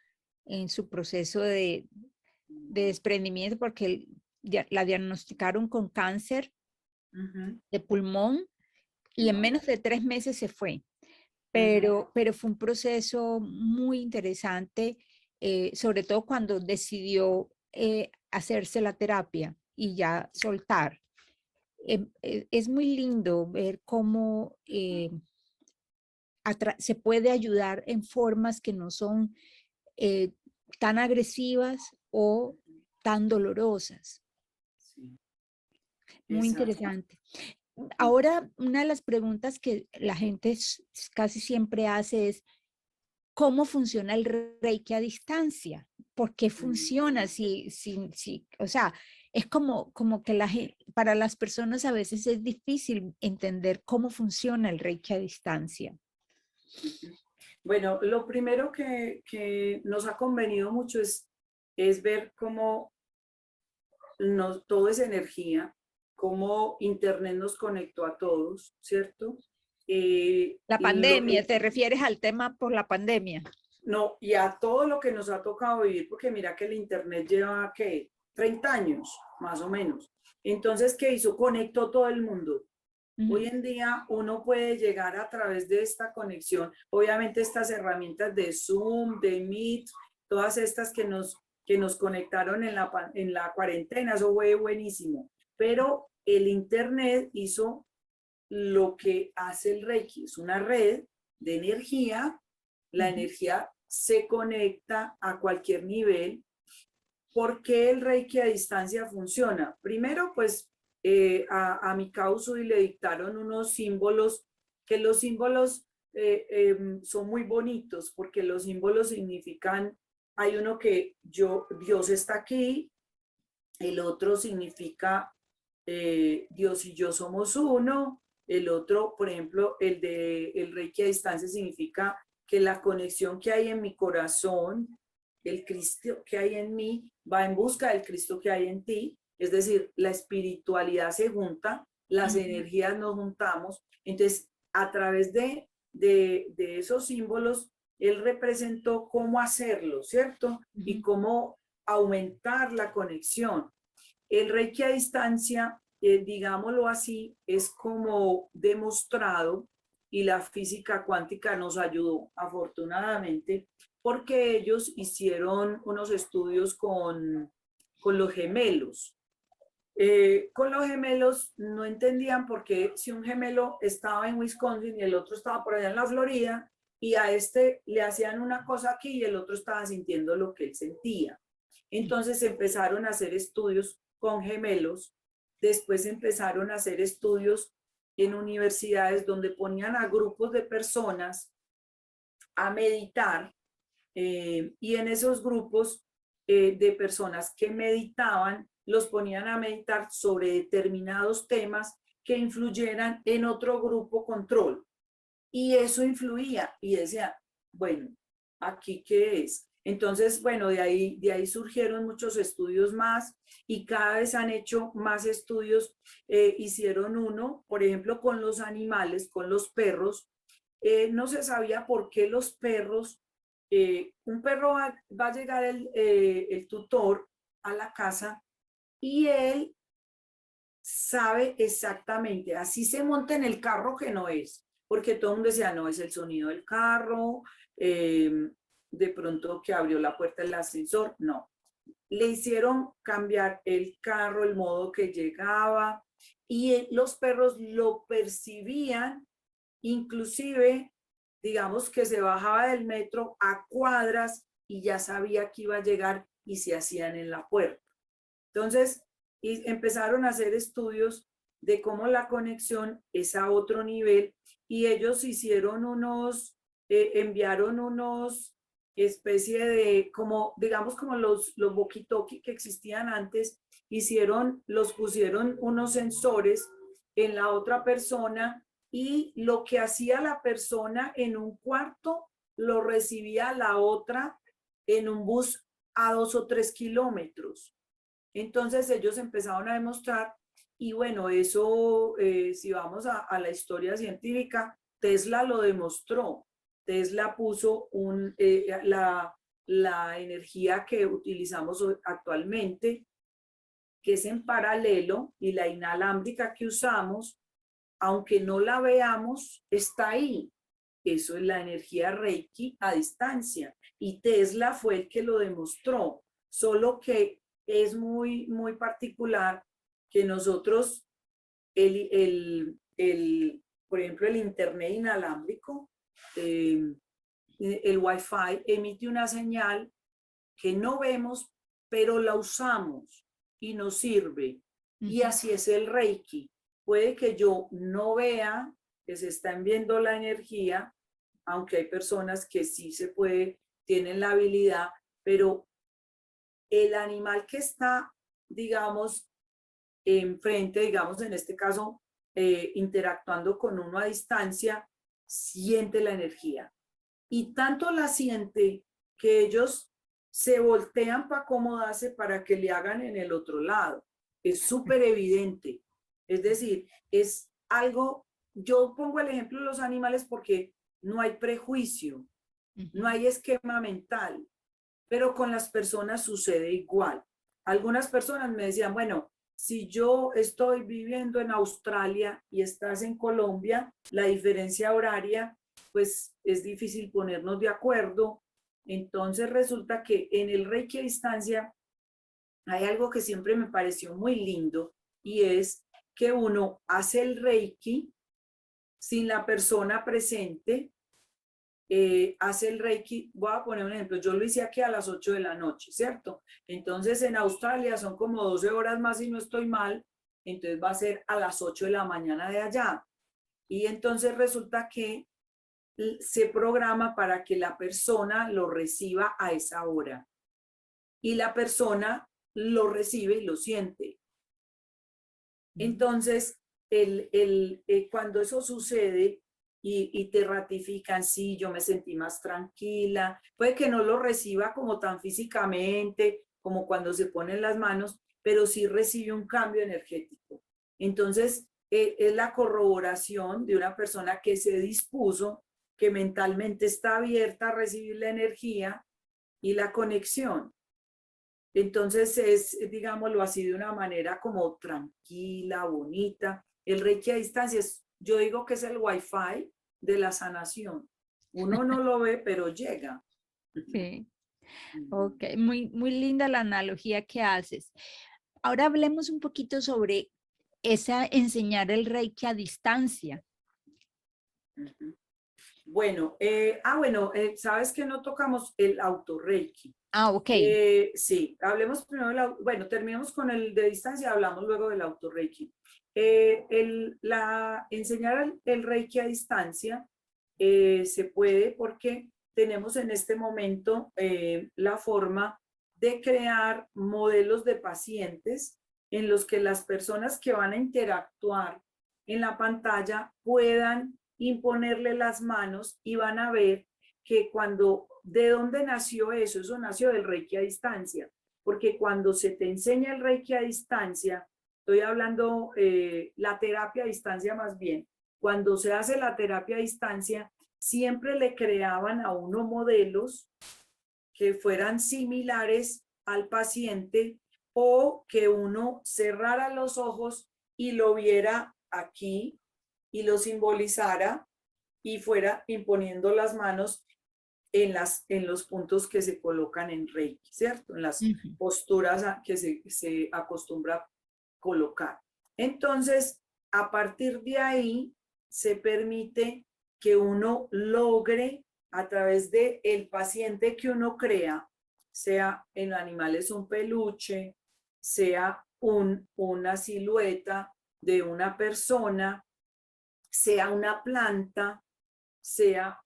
en su proceso de desprendimiento porque la diagnosticaron con cáncer de pulmón y en No. menos de 3 meses se fue. Pero fue un proceso muy interesante, sobre todo cuando decidió hacerse la terapia y ya soltar. Es muy lindo ver cómo se puede ayudar en formas que no son eh, tan agresivas o tan dolorosas. Sí, Muy exacto. interesante. Ahora, una de las preguntas que la gente casi siempre hace es, ¿cómo funciona el Reiki a distancia? ¿Por qué funciona? O sea, es como que para las personas a veces es difícil entender cómo funciona el Reiki a distancia. Bueno, lo primero que nos ha convenido mucho es ver cómo todo es energía, cómo Internet nos conectó a todos, ¿cierto? La pandemia, ¿te refieres al tema por la pandemia? No, y a todo lo que nos ha tocado vivir, porque mira que el Internet lleva, ¿qué? 30 años, más o menos. Entonces, ¿qué hizo? Conectó todo el mundo. Hoy Ujú. en día uno puede llegar a través de esta conexión, obviamente estas herramientas de Zoom, de Meet, todas estas que nos conectaron en la cuarentena, eso fue buenísimo. Pero el Internet hizo lo que hace el Reiki, es una red de energía, la Ujú. energía se conecta a cualquier nivel. ¿Por qué el Reiki a distancia funciona? Primero, pues a mi causa y le dictaron unos símbolos, que los símbolos son muy bonitos, porque los símbolos significan, hay uno que Dios está aquí, el otro significa Dios y yo somos uno, el otro, por ejemplo, el de el Reiki a distancia significa que la conexión que hay en mi corazón, el Cristo que hay en mí, va en busca del Cristo que hay en ti, es decir, la espiritualidad se junta, las Ujú. energías nos juntamos, entonces a través de esos símbolos, él representó cómo hacerlo, ¿cierto? Y Ujú. cómo aumentar la conexión. El Reiki a distancia, digámoslo así, es como demostrado y la física cuántica nos ayudó afortunadamente porque ellos hicieron unos estudios con los gemelos. Con los gemelos no entendían por qué si un gemelo estaba en Wisconsin y el otro estaba por allá en la Florida y a este le hacían una cosa aquí y el otro estaba sintiendo lo que él sentía. Entonces empezaron a hacer estudios con gemelos, después empezaron a hacer estudios en universidades donde ponían a grupos de personas a meditar y en esos grupos de personas que meditaban, los ponían a meditar sobre determinados temas que influyeran en otro grupo control. Y eso influía y decía, bueno, ¿aquí qué es? Entonces, bueno, de ahí surgieron muchos estudios más y cada vez han hecho más estudios. Hicieron uno, por ejemplo, con los animales, con los perros. No se sabía por qué los perros, un perro va a llegar el tutor a la casa y él sabe exactamente, así se monta en el carro que no es, porque todo el mundo decía, no, es el sonido del carro, de pronto que abrió la puerta del ascensor, no. Le hicieron cambiar el carro, el modo que llegaba, y los perros lo percibían inclusive, digamos que se bajaba del metro a cuadras y ya sabía que iba a llegar y se hacían en la puerta. Entonces, empezaron a hacer estudios de cómo la conexión es a otro nivel y ellos hicieron enviaron unos especie de, como, digamos, como los walkie-talkie que existían antes, los pusieron unos sensores en la otra persona y lo que hacía la persona en un cuarto lo recibía la otra en un bus a 2 o 3 kilómetros. Entonces ellos empezaron a demostrar, y bueno, eso, si vamos a la historia científica, Tesla lo demostró. Tesla puso la energía que utilizamos actualmente, que es en paralelo, y la inalámbrica que usamos, aunque no la veamos, está ahí. Eso es la energía Reiki a distancia. Y Tesla fue el que lo demostró. Solo que es muy, muy particular que nosotros, por ejemplo, el Internet inalámbrico, el Wi-Fi emite una señal que no vemos, pero la usamos y nos sirve. Y así es el Reiki. Puede que yo no vea que se está enviando la energía, aunque hay personas que sí tienen la habilidad, pero el animal que está, digamos, enfrente, digamos, en este caso, interactuando con uno a distancia, siente la energía. Y tanto la siente que ellos se voltean para acomodarse para que le hagan en el otro lado. Es súper evidente. Es decir, es algo, yo pongo el ejemplo de los animales porque no hay prejuicio, no hay esquema mental, pero con las personas sucede igual. Algunas personas me decían, bueno, si yo estoy viviendo en Australia y estás en Colombia, la diferencia horaria, pues es difícil ponernos de acuerdo. Entonces resulta que en el Reiki a distancia hay algo que siempre me pareció muy lindo y es que uno hace el Reiki sin la persona presente, hace el Reiki, voy a poner un ejemplo, yo lo hice aquí a las 8 de la noche, ¿cierto? Entonces en Australia son como 12 horas más si no estoy mal, entonces va a ser a las 8 de la mañana de allá. Y entonces resulta que se programa para que la persona lo reciba a esa hora. Y la persona lo recibe y lo siente. Entonces, cuando eso sucede y te ratifican, sí, yo me sentí más tranquila, puede que no lo reciba como tan físicamente, como cuando se ponen las manos, pero sí recibe un cambio energético. Entonces, es la corroboración de una persona que se dispuso, que mentalmente está abierta a recibir la energía y la conexión. Entonces digámoslo así, de una manera como tranquila, bonita. El Reiki a distancia, yo digo que es el Wi-Fi de la sanación. Uno no lo ve, pero llega. Sí, ok, muy, muy linda la analogía que haces. Ahora hablemos un poquito sobre enseñar el Reiki a distancia. Bueno, sabes que no tocamos el autorreiki. Ah, ok. Sí, hablemos primero, bueno, terminamos con el de distancia, hablamos luego del autorreiki. Enseñar el reiki a distancia se puede porque tenemos en este momento la forma de crear modelos de pacientes en los que las personas que van a interactuar en la pantalla puedan imponerle las manos y van a ver que ¿de dónde nació eso? Eso nació del Reiki a distancia, porque cuando se te enseña el Reiki a distancia, estoy hablando la terapia a distancia más bien, cuando se hace la terapia a distancia, siempre le creaban a uno modelos que fueran similares al paciente o que uno cerrara los ojos y lo viera aquí y lo simbolizara y fuera imponiendo las manos en los puntos que se colocan en Reiki, ¿cierto? En las posturas que se acostumbra a colocar. Entonces, a partir de ahí, se permite que uno logre a través de el paciente que uno crea, sea en animales un peluche, sea una silueta de una persona, sea una planta, sea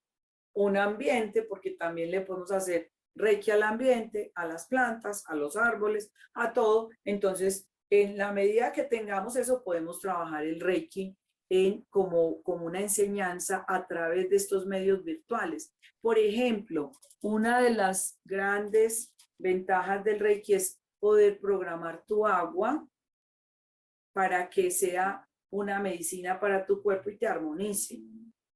un ambiente, porque también le podemos hacer reiki al ambiente, a las plantas, a los árboles, a todo. Entonces, en la medida que tengamos eso, podemos trabajar el reiki como una enseñanza a través de estos medios virtuales. Por ejemplo, una de las grandes ventajas del reiki es poder programar tu agua para que sea una medicina para tu cuerpo y te armonice,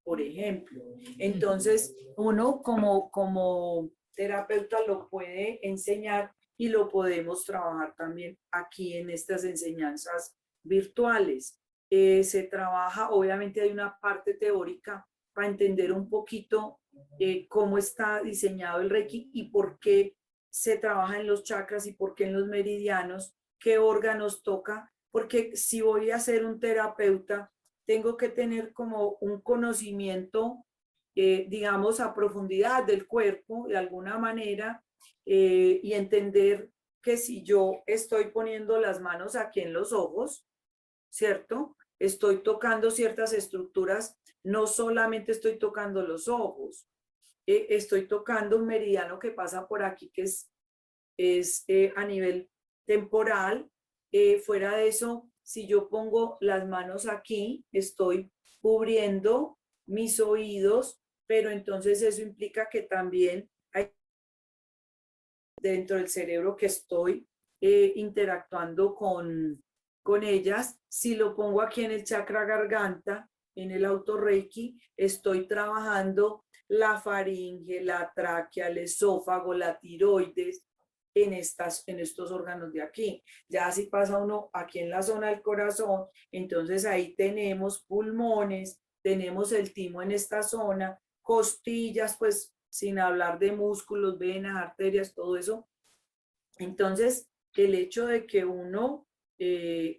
por ejemplo. Entonces, uno como terapeuta lo puede enseñar y lo podemos trabajar también aquí en estas enseñanzas virtuales. Se trabaja, obviamente hay una parte teórica para entender un poquito cómo está diseñado el Reiki y por qué se trabaja en los chakras y por qué en los meridianos, qué órganos toca, porque si voy a ser un terapeuta, tengo que tener como un conocimiento, digamos, a profundidad del cuerpo, de alguna manera, y entender que si yo estoy poniendo las manos aquí en los ojos, ¿cierto? Estoy tocando ciertas estructuras, no solamente estoy tocando los ojos, estoy tocando un meridiano que pasa por aquí, que es a nivel temporal. Fuera de eso, si yo pongo las manos aquí, estoy cubriendo mis oídos, pero entonces eso implica que también hay dentro del cerebro que estoy interactuando con ellas. Si lo pongo aquí en el chakra garganta, en el autorreiki, estoy trabajando la faringe, la tráquea, el esófago, la tiroides, en estos órganos de aquí. Ya si pasa uno aquí en la zona del corazón, entonces ahí tenemos pulmones, tenemos el timo en esta zona, costillas, pues sin hablar de músculos, venas, arterias, todo eso. Entonces, el hecho de que uno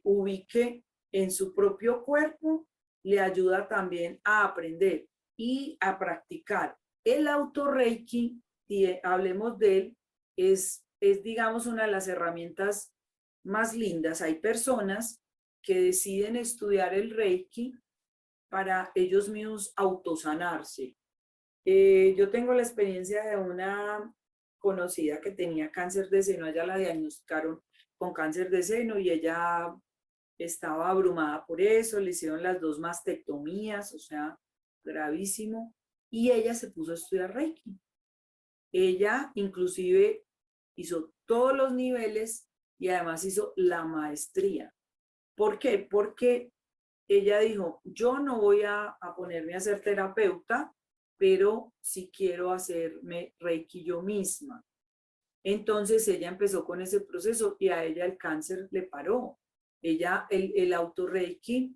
ubique en su propio cuerpo le ayuda también a aprender y a practicar. El autorreiki, y hablemos de él, digamos una de las herramientas más lindas. Hay personas que deciden estudiar el reiki para ellos mismos autosanarse. Yo tengo la experiencia de una conocida que tenía cáncer de seno. Ella la diagnosticaron con cáncer de seno y ella estaba abrumada por eso, le hicieron las 2 mastectomías, o sea, gravísimo, y ella se puso a estudiar Reiki. Ella inclusive hizo todos los niveles y además hizo la maestría. ¿Por qué? Porque ella dijo, yo no voy a ponerme a ser terapeuta, pero sí quiero hacerme Reiki yo misma. Entonces ella empezó con ese proceso y a ella el cáncer le paró. El auto-Reiki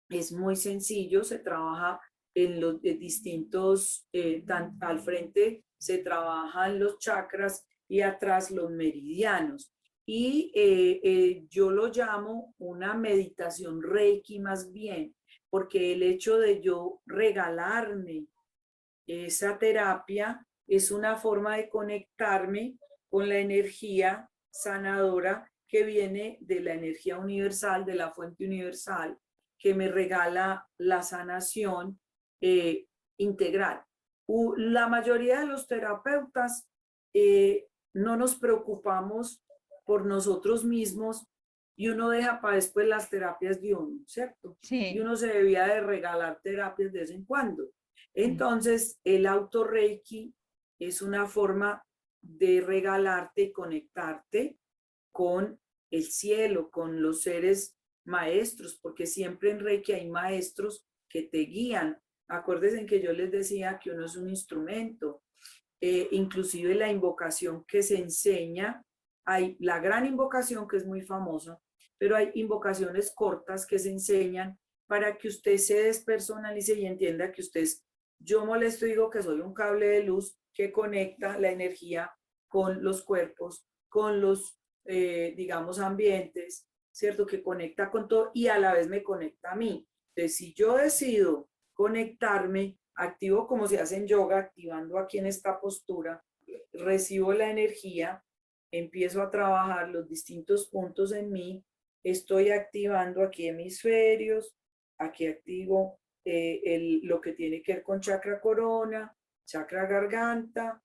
es muy sencillo, se trabaja en los distintos, al frente se trabajan los chakras y atrás los meridianos. Y yo lo llamo una meditación Reiki más bien, porque el hecho de yo regalarme esa terapia es una forma de conectarme con la energía sanadora que viene de la energía universal, de la fuente universal, que me regala la sanación integral. La mayoría de los terapeutas no nos preocupamos por nosotros mismos y uno deja para después las terapias de uno, ¿cierto? Y Sí. uno se debía de regalar terapias de vez en cuando. Entonces, el auto-reiki es una forma de regalarte y conectarte con el cielo, con los seres maestros, porque siempre en Reiki hay maestros que te guían. Acuérdense que yo les decía que uno es un instrumento. Inclusive la invocación que se enseña, hay la gran invocación que es muy famosa, pero hay invocaciones cortas que se enseñan para que usted se despersonalice y entienda que usted es, yo molesto y digo que soy un cable de luz que conecta la energía con los cuerpos, con los, digamos, ambientes, ¿cierto? Que conecta con todo y a la vez me conecta a mí. Entonces, si yo decido conectarme, activo como se hace en yoga, activando aquí en esta postura, recibo la energía, empiezo a trabajar los distintos puntos en mí, estoy activando aquí hemisferios, aquí activo lo que tiene que ver con chakra corona, chakra garganta,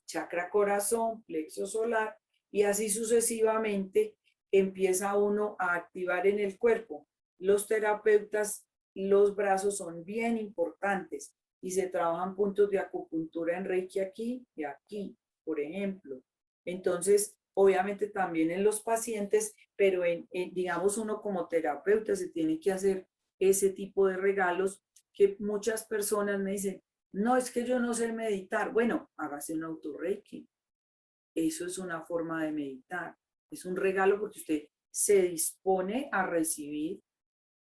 chakra corazón, plexo solar, y así sucesivamente empieza uno a activar en el cuerpo. Los terapeutas, los brazos son bien importantes y se trabajan puntos de acupuntura en Reiki aquí y aquí, por ejemplo. Entonces, obviamente también en los pacientes, pero digamos uno como terapeuta se tiene que hacer ese tipo de regalos que muchas personas me dicen, no, es que yo no sé meditar. Bueno, hágase un autorreiki. Eso es una forma de meditar. Es un regalo porque usted se dispone a recibir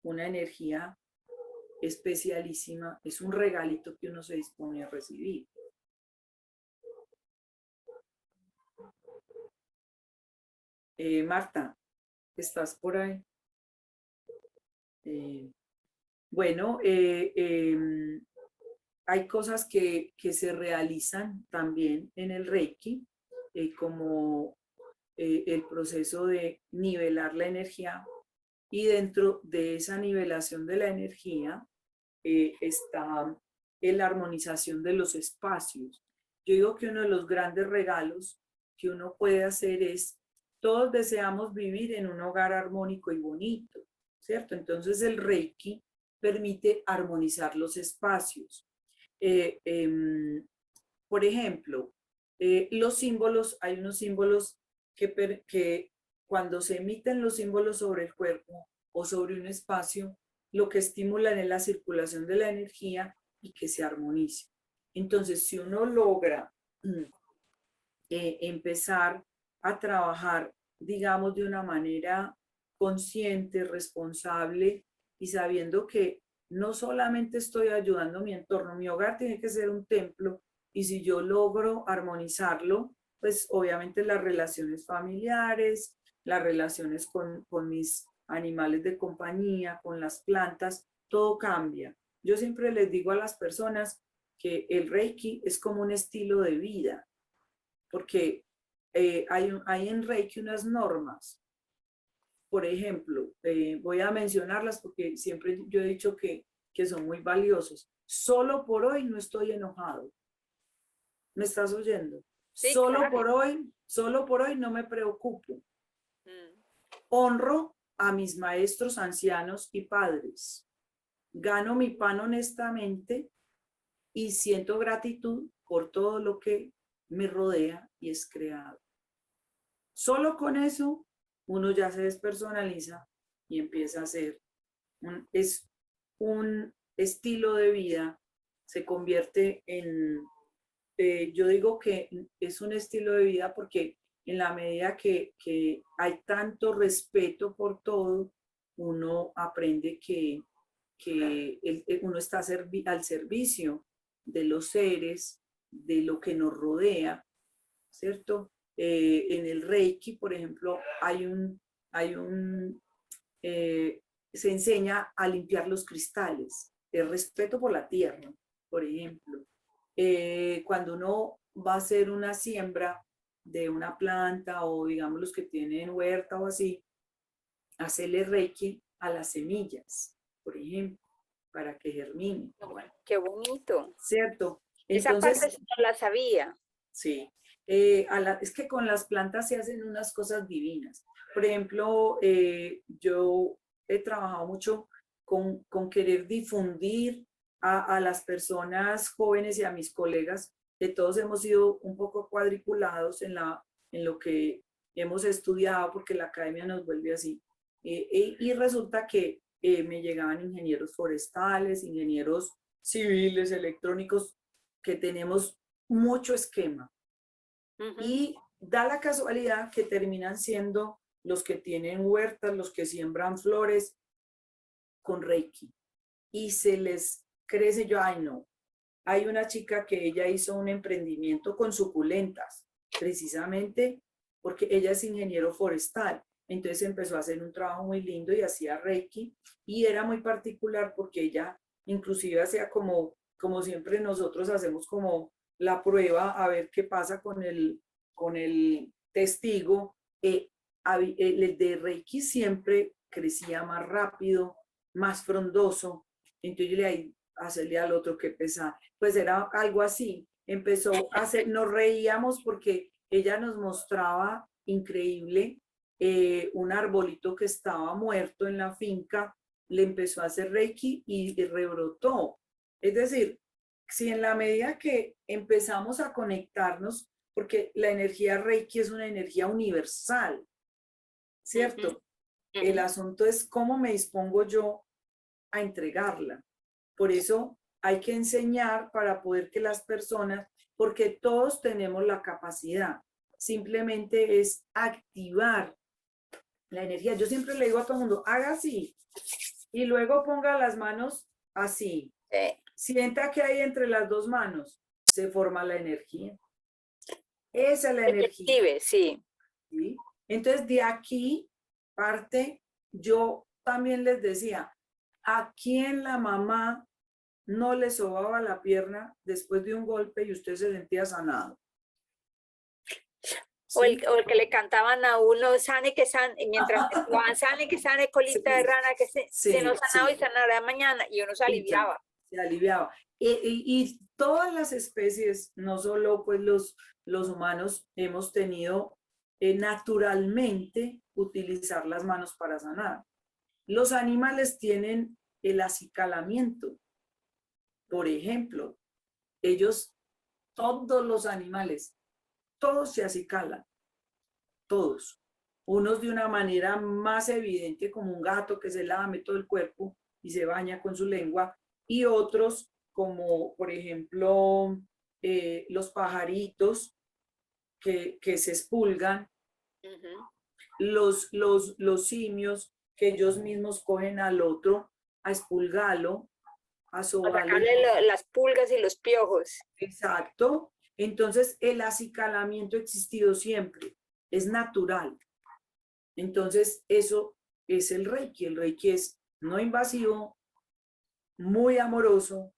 una energía especialísima. Es un regalito que uno se dispone a recibir. Marta, ¿estás por ahí? Bueno, hay cosas que se realizan también en el Reiki, como el proceso de nivelar la energía, y dentro de esa nivelación de la energía está la armonización de los espacios. Yo digo que uno de los grandes regalos que uno puede hacer es, todos deseamos vivir en un hogar armónico y bonito, ¿cierto? Entonces el Reiki permite armonizar los espacios. Eh, eh, por ejemplo, los símbolos, hay unos símbolos que cuando se emiten los símbolos sobre el cuerpo o sobre un espacio, lo que estimulan es la circulación de la energía y que se armonice. Entonces, si uno logra empezar a trabajar, digamos, de una manera consciente, responsable y sabiendo que no solamente estoy ayudando a mi entorno, mi hogar tiene que ser un templo, y si yo logro armonizarlo, pues obviamente las relaciones familiares, las relaciones con mis animales de compañía, con las plantas, todo cambia. Yo siempre les digo a las personas que el Reiki es como un estilo de vida, porque hay en Reiki unas normas. Por ejemplo, voy a mencionarlas porque siempre yo he dicho que son muy valiosos. Solo por hoy no estoy enojado. ¿Me estás oyendo? Sí, claro. Solo por hoy no me preocupo. Mm. Honro a mis maestros ancianos y padres. Gano mi pan honestamente y siento gratitud por todo lo que me rodea y es creado. Solo con eso uno ya se despersonaliza y empieza a ser es un estilo de vida, se convierte en, yo digo que es un estilo de vida porque en la medida que hay tanto respeto por todo, uno aprende que uno está al servicio de los seres, de lo que nos rodea, ¿cierto? En el Reiki, por ejemplo, hay un se enseña a limpiar los cristales, el respeto por la tierra, por ejemplo. Cuando uno va a hacer una siembra de una planta o digamos los que tienen huerta o así, hacerle Reiki a las semillas, por ejemplo, para que germine. Bueno, qué bonito. ¿Cierto? Esa parte Entonces, sí no la sabía. sí, es que con las plantas se hacen unas cosas divinas. Por ejemplo, yo he trabajado mucho con querer difundir a las personas jóvenes y a mis colegas, que todos hemos sido un poco cuadriculados en lo que hemos estudiado, porque la academia nos vuelve así. Y resulta que me llegaban ingenieros forestales, ingenieros civiles, electrónicos, que tenemos mucho esquema. Y da la casualidad que terminan siendo los que tienen huertas, los que siembran flores con Reiki. Y se les crece, yo, ay no. Hay una chica que ella hizo un emprendimiento con suculentas, precisamente porque ella es ingeniero forestal. Entonces empezó a hacer un trabajo muy lindo y hacía Reiki. Y era muy particular porque ella inclusive hacía como siempre nosotros hacemos como la prueba a ver qué pasa con el testigo. El de Reiki siempre crecía más rápido, más frondoso, entonces yo le iba a hacerle al otro que pesar. Pues era algo así, empezó a hacer, nos reíamos porque ella nos mostraba increíble un arbolito que estaba muerto en la finca, le empezó a hacer Reiki y rebrotó. Es decir, si en la medida que empezamos a conectarnos, porque la energía Reiki es una energía universal, ¿cierto? El asunto es cómo me dispongo yo a entregarla. Por eso hay que enseñar para poder que las personas, porque todos tenemos la capacidad, simplemente es activar la energía. Yo siempre le digo a todo el mundo, haga así y luego ponga las manos así. Sienta que hay entre las dos manos, se forma la energía. Esa es la energía. Sí. ¿Sí? Entonces, de aquí parte, yo también les decía, ¿a quién la mamá no le sobaba la pierna después de un golpe y usted se sentía sanado? O el, ¿Sí? o el que le cantaban a uno, sane que sane, mientras estaban, sane que sane, colita de rana, que se nos sanaba y sanará mañana, y uno se aliviaba. Se aliviaba. Y todas las especies, no solo pues los humanos, hemos tenido naturalmente utilizar las manos para sanar. Los animales tienen el acicalamiento. Por ejemplo, ellos, todos los animales, todos se acicalan, todos. Unos de una manera más evidente, como un gato que se lame todo el cuerpo y se baña con su lengua, y otros como, por ejemplo, los pajaritos que se expulgan, los simios que ellos mismos cogen al otro a expulgarlo, a A sobarlo. sacarle las pulgas y los piojos. Exacto. Entonces, el acicalamiento ha existido siempre, es natural. Entonces, eso es el Reiki. El Reiki es no invasivo, muy amoroso,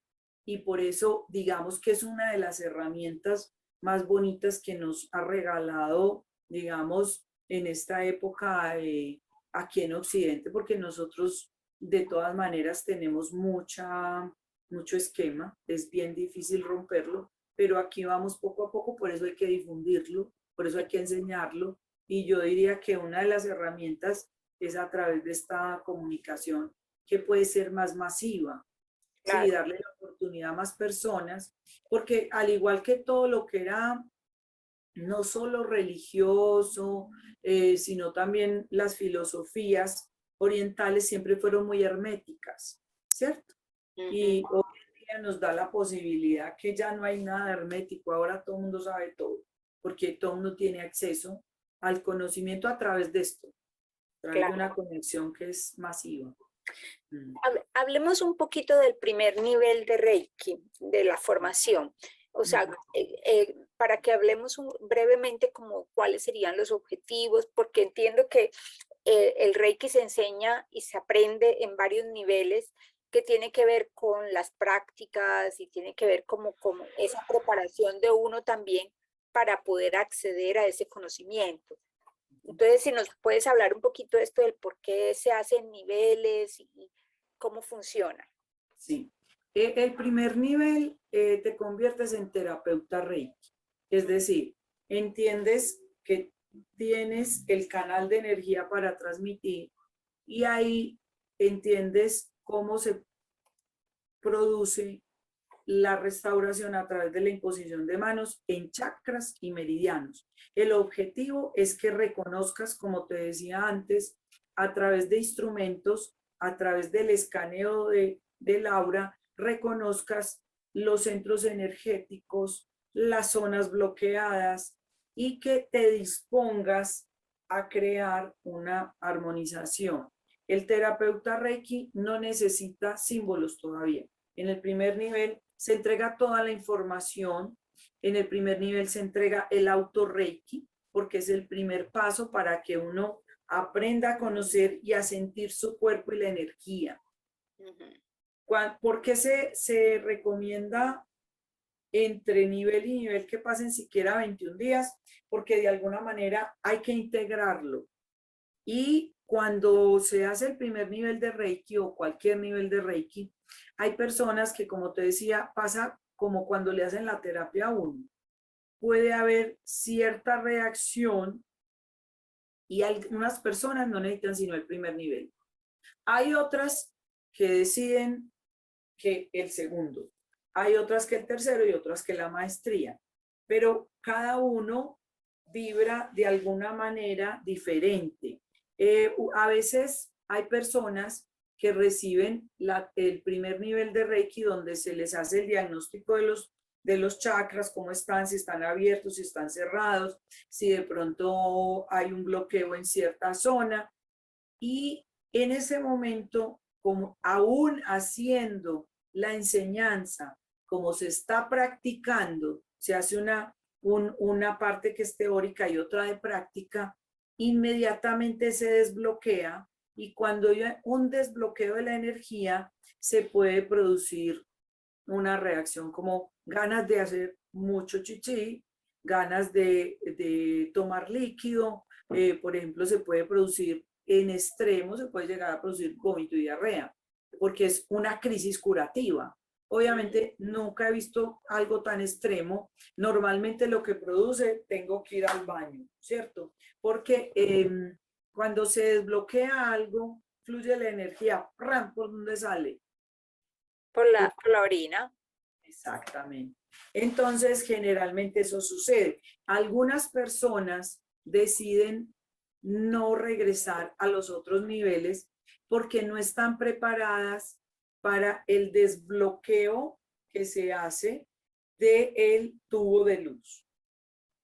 y por eso digamos que es una de las herramientas más bonitas que nos ha regalado, digamos, en esta época aquí en Occidente, porque nosotros de todas maneras tenemos mucho esquema, es bien difícil romperlo, pero aquí vamos poco a poco, por eso hay que difundirlo, por eso hay que enseñarlo, y yo diría que una de las herramientas es a través de esta comunicación que puede ser más masiva, Claro. sí, darle la oportunidad a más personas, porque al igual que todo lo que era no solo religioso, sino también las filosofías orientales siempre fueron muy herméticas, ¿cierto? Y hoy en día nos da la posibilidad que ya no hay nada hermético, ahora todo el mundo sabe todo, porque todo el mundo tiene acceso al conocimiento a través de esto, a través de una conexión que es masiva. Hablemos un poquito del primer nivel de Reiki, de la formación. O sea, para que hablemos brevemente como cuáles serían los objetivos, porque entiendo que el Reiki se enseña y se aprende en varios niveles que tiene que ver con las prácticas y tiene que ver como esa preparación de uno también para poder acceder a ese conocimiento. Entonces, si nos puedes hablar un poquito de esto del por qué se hacen niveles y cómo funciona. Sí. El primer nivel te conviertes en terapeuta Reiki. Es decir, entiendes que tienes el canal de energía para transmitir y ahí entiendes cómo se produce la restauración a través de la imposición de manos en chakras y meridianos. El objetivo es que reconozcas, como te decía antes, a través de instrumentos, a través del escaneo del aura, reconozcas los centros energéticos, las zonas bloqueadas y que te dispongas a crear una armonización. El terapeuta Reiki no necesita símbolos todavía. En el primer nivel se entrega toda la información. En el primer nivel se entrega el auto Reiki, porque es el primer paso para que uno aprenda a conocer y a sentir su cuerpo y la energía. ¿Por qué se recomienda entre nivel y nivel que pasen siquiera 21 días? Porque de alguna manera hay que integrarlo. Y cuando se hace el primer nivel de Reiki o cualquier nivel de Reiki, hay personas que, como te decía, pasa como cuando le hacen la terapia a uno. Puede haber cierta reacción y algunas personas no necesitan sino el primer nivel. Hay otras que deciden que el segundo. Hay otras que el tercero y otras que la maestría. Pero cada uno vibra de alguna manera diferente. A veces hay personas que reciben el primer nivel de Reiki donde se les hace el diagnóstico de los chakras, cómo están, si están abiertos, si están cerrados, si de pronto hay un bloqueo en cierta zona. Y en ese momento, como aún haciendo la enseñanza, como se está practicando, se hace una parte que es teórica y otra de práctica, inmediatamente se desbloquea, y cuando hay un desbloqueo de la energía, se puede producir una reacción como ganas de hacer mucho chichi, ganas de tomar líquido, por ejemplo, se puede producir en extremos, se puede llegar a producir vómito y diarrea, porque es una crisis curativa. Obviamente nunca he visto algo tan extremo. Normalmente lo que produce, tengo que ir al baño, ¿cierto? Porque cuando se desbloquea algo, fluye la energía, ¡pram!, ¿por dónde sale? Por la orina. Exactamente. Entonces, generalmente eso sucede. Algunas personas deciden no regresar a los otros niveles porque no están preparadas para el desbloqueo que se hace del tubo de luz.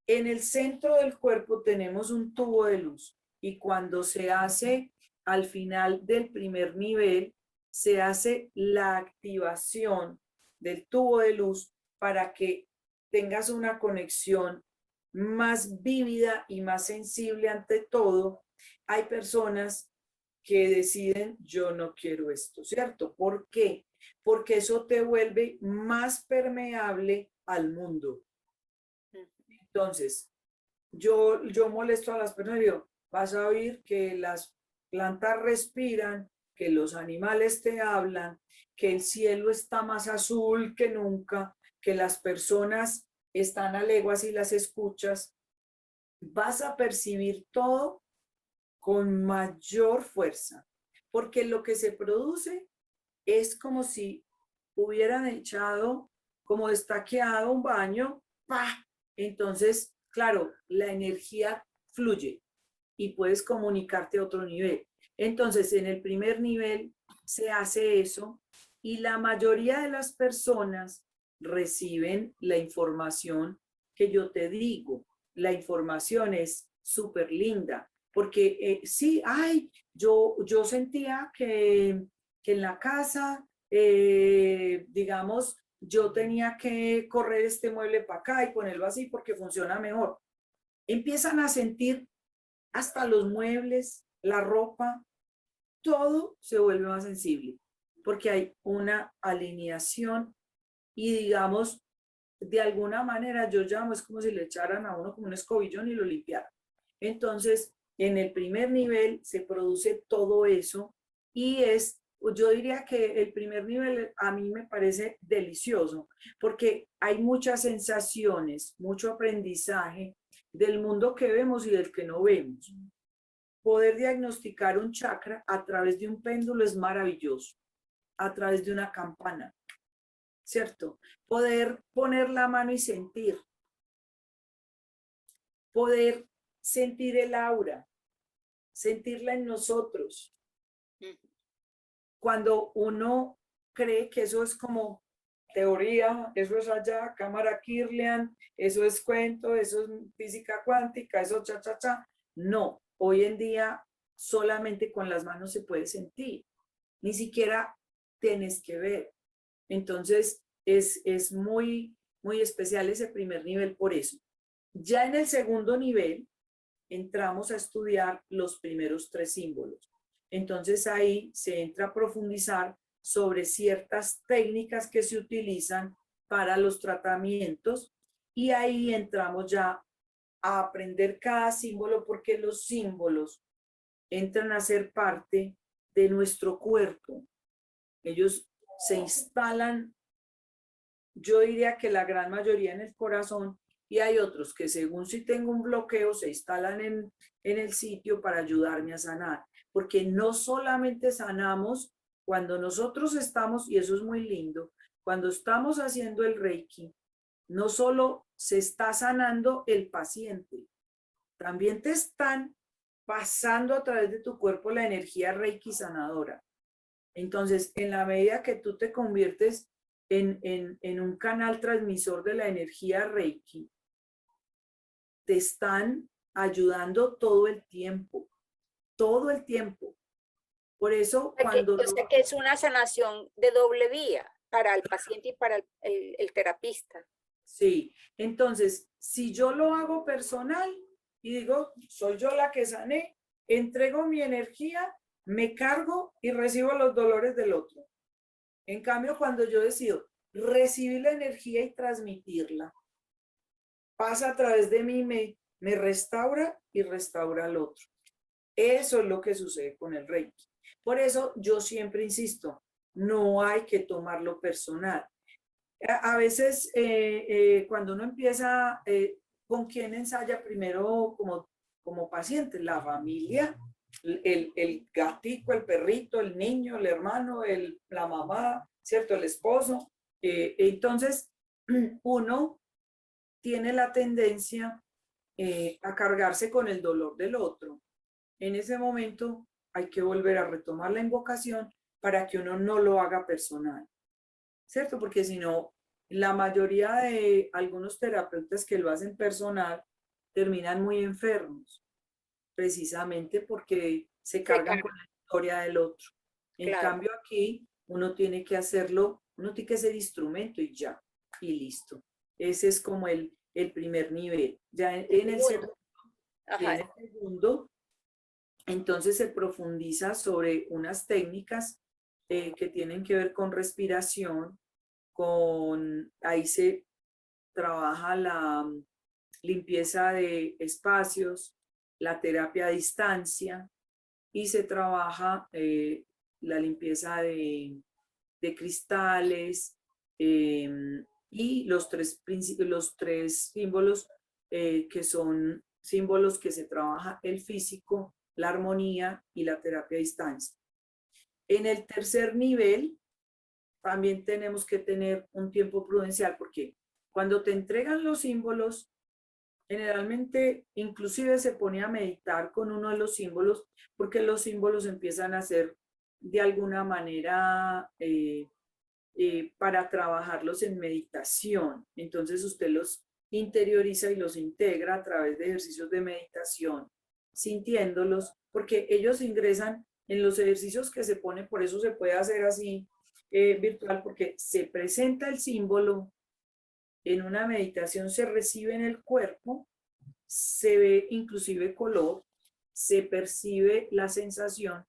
En el centro del cuerpo tenemos un tubo de luz, y cuando se hace al final del primer nivel, se hace la activación del tubo de luz para que tengas una conexión más vívida y más sensible ante todo. Hay personas que deciden, yo no quiero esto, ¿cierto? ¿Por qué? Porque eso te vuelve más permeable al mundo. Entonces, yo molesto a las personas y digo, vas a oír que las plantas respiran, que los animales te hablan, que el cielo está más azul que nunca, que las personas están a leguas y las escuchas. Vas a percibir todo con mayor fuerza, porque lo que se produce es como si hubieran echado, como destaqueado un baño, ¡pah! Entonces, claro, la energía fluye y puedes comunicarte a otro nivel. Entonces, en el primer nivel se hace eso, y la mayoría de las personas reciben la información que yo te digo. La información es súper linda, porque sí, ay, yo sentía que en la casa, digamos, yo tenía que correr este mueble para acá y ponerlo así porque funciona mejor. Empiezan a sentir hasta los muebles, la ropa, todo se vuelve más sensible porque hay una alineación, y digamos, de alguna manera yo llamo, es como si le echaran a uno como un escobillón y lo limpiaran. Entonces, en el primer nivel se produce todo eso, y yo diría que el primer nivel a mí me parece delicioso porque hay muchas sensaciones, mucho aprendizaje del mundo que vemos y del que no vemos. Poder diagnosticar un chakra a través de un péndulo es maravilloso, a través de una campana, ¿cierto? Poder poner la mano y sentir, poder sentir el aura, sentirla en nosotros. Cuando uno cree que eso es como teoría, eso es allá, cámara Kirlian, eso es cuento, eso es física cuántica, eso cha, cha, cha. No, hoy en día solamente con las manos se puede sentir, ni siquiera tienes que ver. Entonces es muy, muy especial ese primer nivel por eso. Ya en el segundo nivel entramos a estudiar los primeros 3 símbolos. Entonces ahí se entra a profundizar sobre ciertas técnicas que se utilizan para los tratamientos y ahí entramos ya a aprender cada símbolo porque los símbolos entran a ser parte de nuestro cuerpo. Ellos se instalan, yo diría que la gran mayoría en el corazón, y hay otros que según si tengo un bloqueo se instalan en el sitio para ayudarme a sanar, porque no solamente sanamos cuando nosotros estamos, y eso es muy lindo, cuando estamos haciendo el Reiki, no solo se está sanando el paciente, también te están pasando a través de tu cuerpo la energía Reiki sanadora. Entonces, en la medida que tú te conviertes en un canal transmisor de la energía Reiki, te están ayudando todo el tiempo, todo el tiempo. Por eso, cuando... O sea que es una sanación de doble vía para el paciente y para el terapista. Sí, entonces, si yo lo hago personal y digo, soy yo la que sané, entrego mi energía, me cargo y recibo los dolores del otro. En cambio, cuando yo decido recibir la energía y transmitirla, pasa a través de mí, me restaura y restaura al otro. Eso es lo que sucede con el Reiki. Por eso yo siempre insisto, no hay que tomarlo personal. A veces cuando uno empieza, ¿con quién ensaya primero como paciente? La familia, el gatico, el perrito, el niño, el hermano, la mamá, ¿cierto? El esposo. Entonces, uno tiene la tendencia a cargarse con el dolor del otro. En ese momento hay que volver a retomar la invocación para que uno no lo haga personal, ¿cierto? Porque si no, la mayoría de algunos terapeutas que lo hacen personal terminan muy enfermos, precisamente porque se cargan con la historia del otro. En cambio aquí, uno tiene que hacerlo, uno tiene que ser instrumento y ya, y listo. Ese es como el primer nivel. Ya en el segundo, entonces se profundiza sobre unas técnicas que tienen que ver con respiración, ahí se trabaja la limpieza de espacios, la terapia a distancia y se trabaja la limpieza de cristales y los tres símbolos que son símbolos que se trabaja el físico, la armonía y la terapia a distancia. En el tercer nivel también tenemos que tener un tiempo prudencial porque cuando te entregan los símbolos, generalmente inclusive se pone a meditar con uno de los símbolos porque los símbolos empiezan a ser de alguna manera para trabajarlos en meditación. Entonces usted los interioriza y los integra a través de ejercicios de meditación, sintiéndolos, porque ellos ingresan en los ejercicios que se ponen, por eso se puede hacer así virtual, porque se presenta el símbolo en una meditación, se recibe en el cuerpo, se ve inclusive color, se percibe la sensación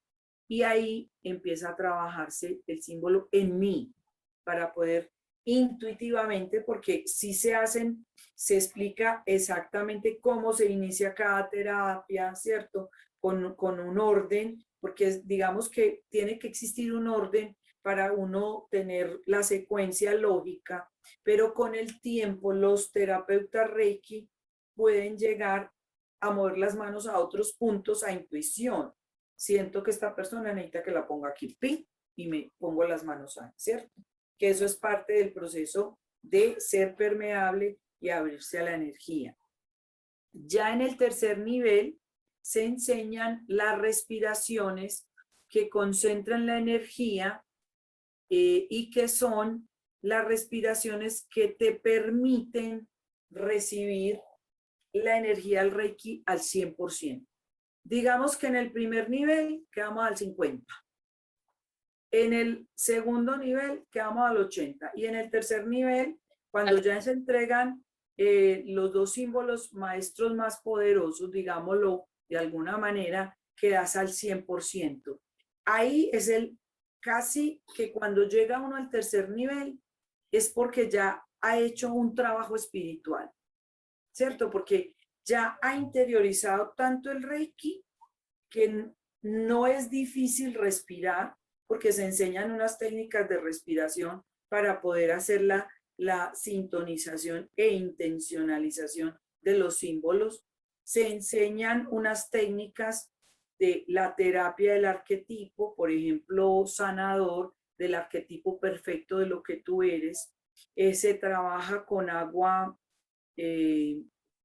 y ahí empieza a trabajarse el símbolo en mí para poder intuitivamente, porque si se hacen, se explica exactamente cómo se inicia cada terapia, ¿cierto? Con un orden, porque digamos que tiene que existir un orden para uno tener la secuencia lógica, pero con el tiempo los terapeutas Reiki pueden llegar a mover las manos a otros puntos a intuición. Siento que esta persona necesita que la ponga aquí, pi, y me pongo las manos ahí, ¿cierto? Que eso es parte del proceso de ser permeable y abrirse a la energía. Ya en el tercer nivel se enseñan las respiraciones que concentran la energía y que son las respiraciones que te permiten recibir la energía del Reiki al 100%. Digamos que en el primer nivel quedamos al 50%. En el segundo nivel quedamos al 80%. Y en el tercer nivel, cuando ya se entregan los dos símbolos maestros más poderosos, digámoslo de alguna manera, quedas al 100%. Ahí es el casi que cuando llega uno al tercer nivel es porque ya ha hecho un trabajo espiritual, ¿cierto? Porque ya ha interiorizado tanto el Reiki que no es difícil respirar, porque se enseñan unas técnicas de respiración para poder hacer la sintonización e intencionalización de los símbolos. Se enseñan unas técnicas de la terapia del arquetipo, por ejemplo, sanador, del arquetipo perfecto de lo que tú eres. Se trabaja con agua,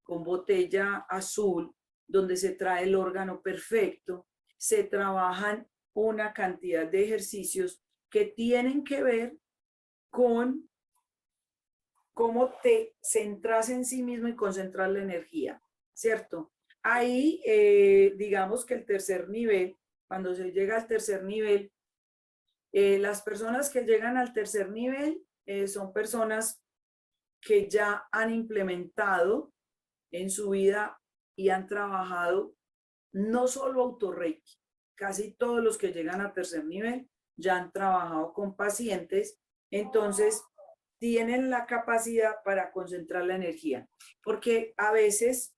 con botella azul, donde se trae el órgano perfecto. Se trabajan una cantidad de ejercicios que tienen que ver con cómo te centras en sí mismo y concentrar la energía, ¿cierto? Ahí, digamos que el tercer nivel, cuando se llega al tercer nivel, las personas que llegan al tercer nivel son personas que ya han implementado en su vida y han trabajado no solo autorreiki, casi todos los que llegan a tercer nivel ya han trabajado con pacientes, entonces tienen la capacidad para concentrar la energía, porque a veces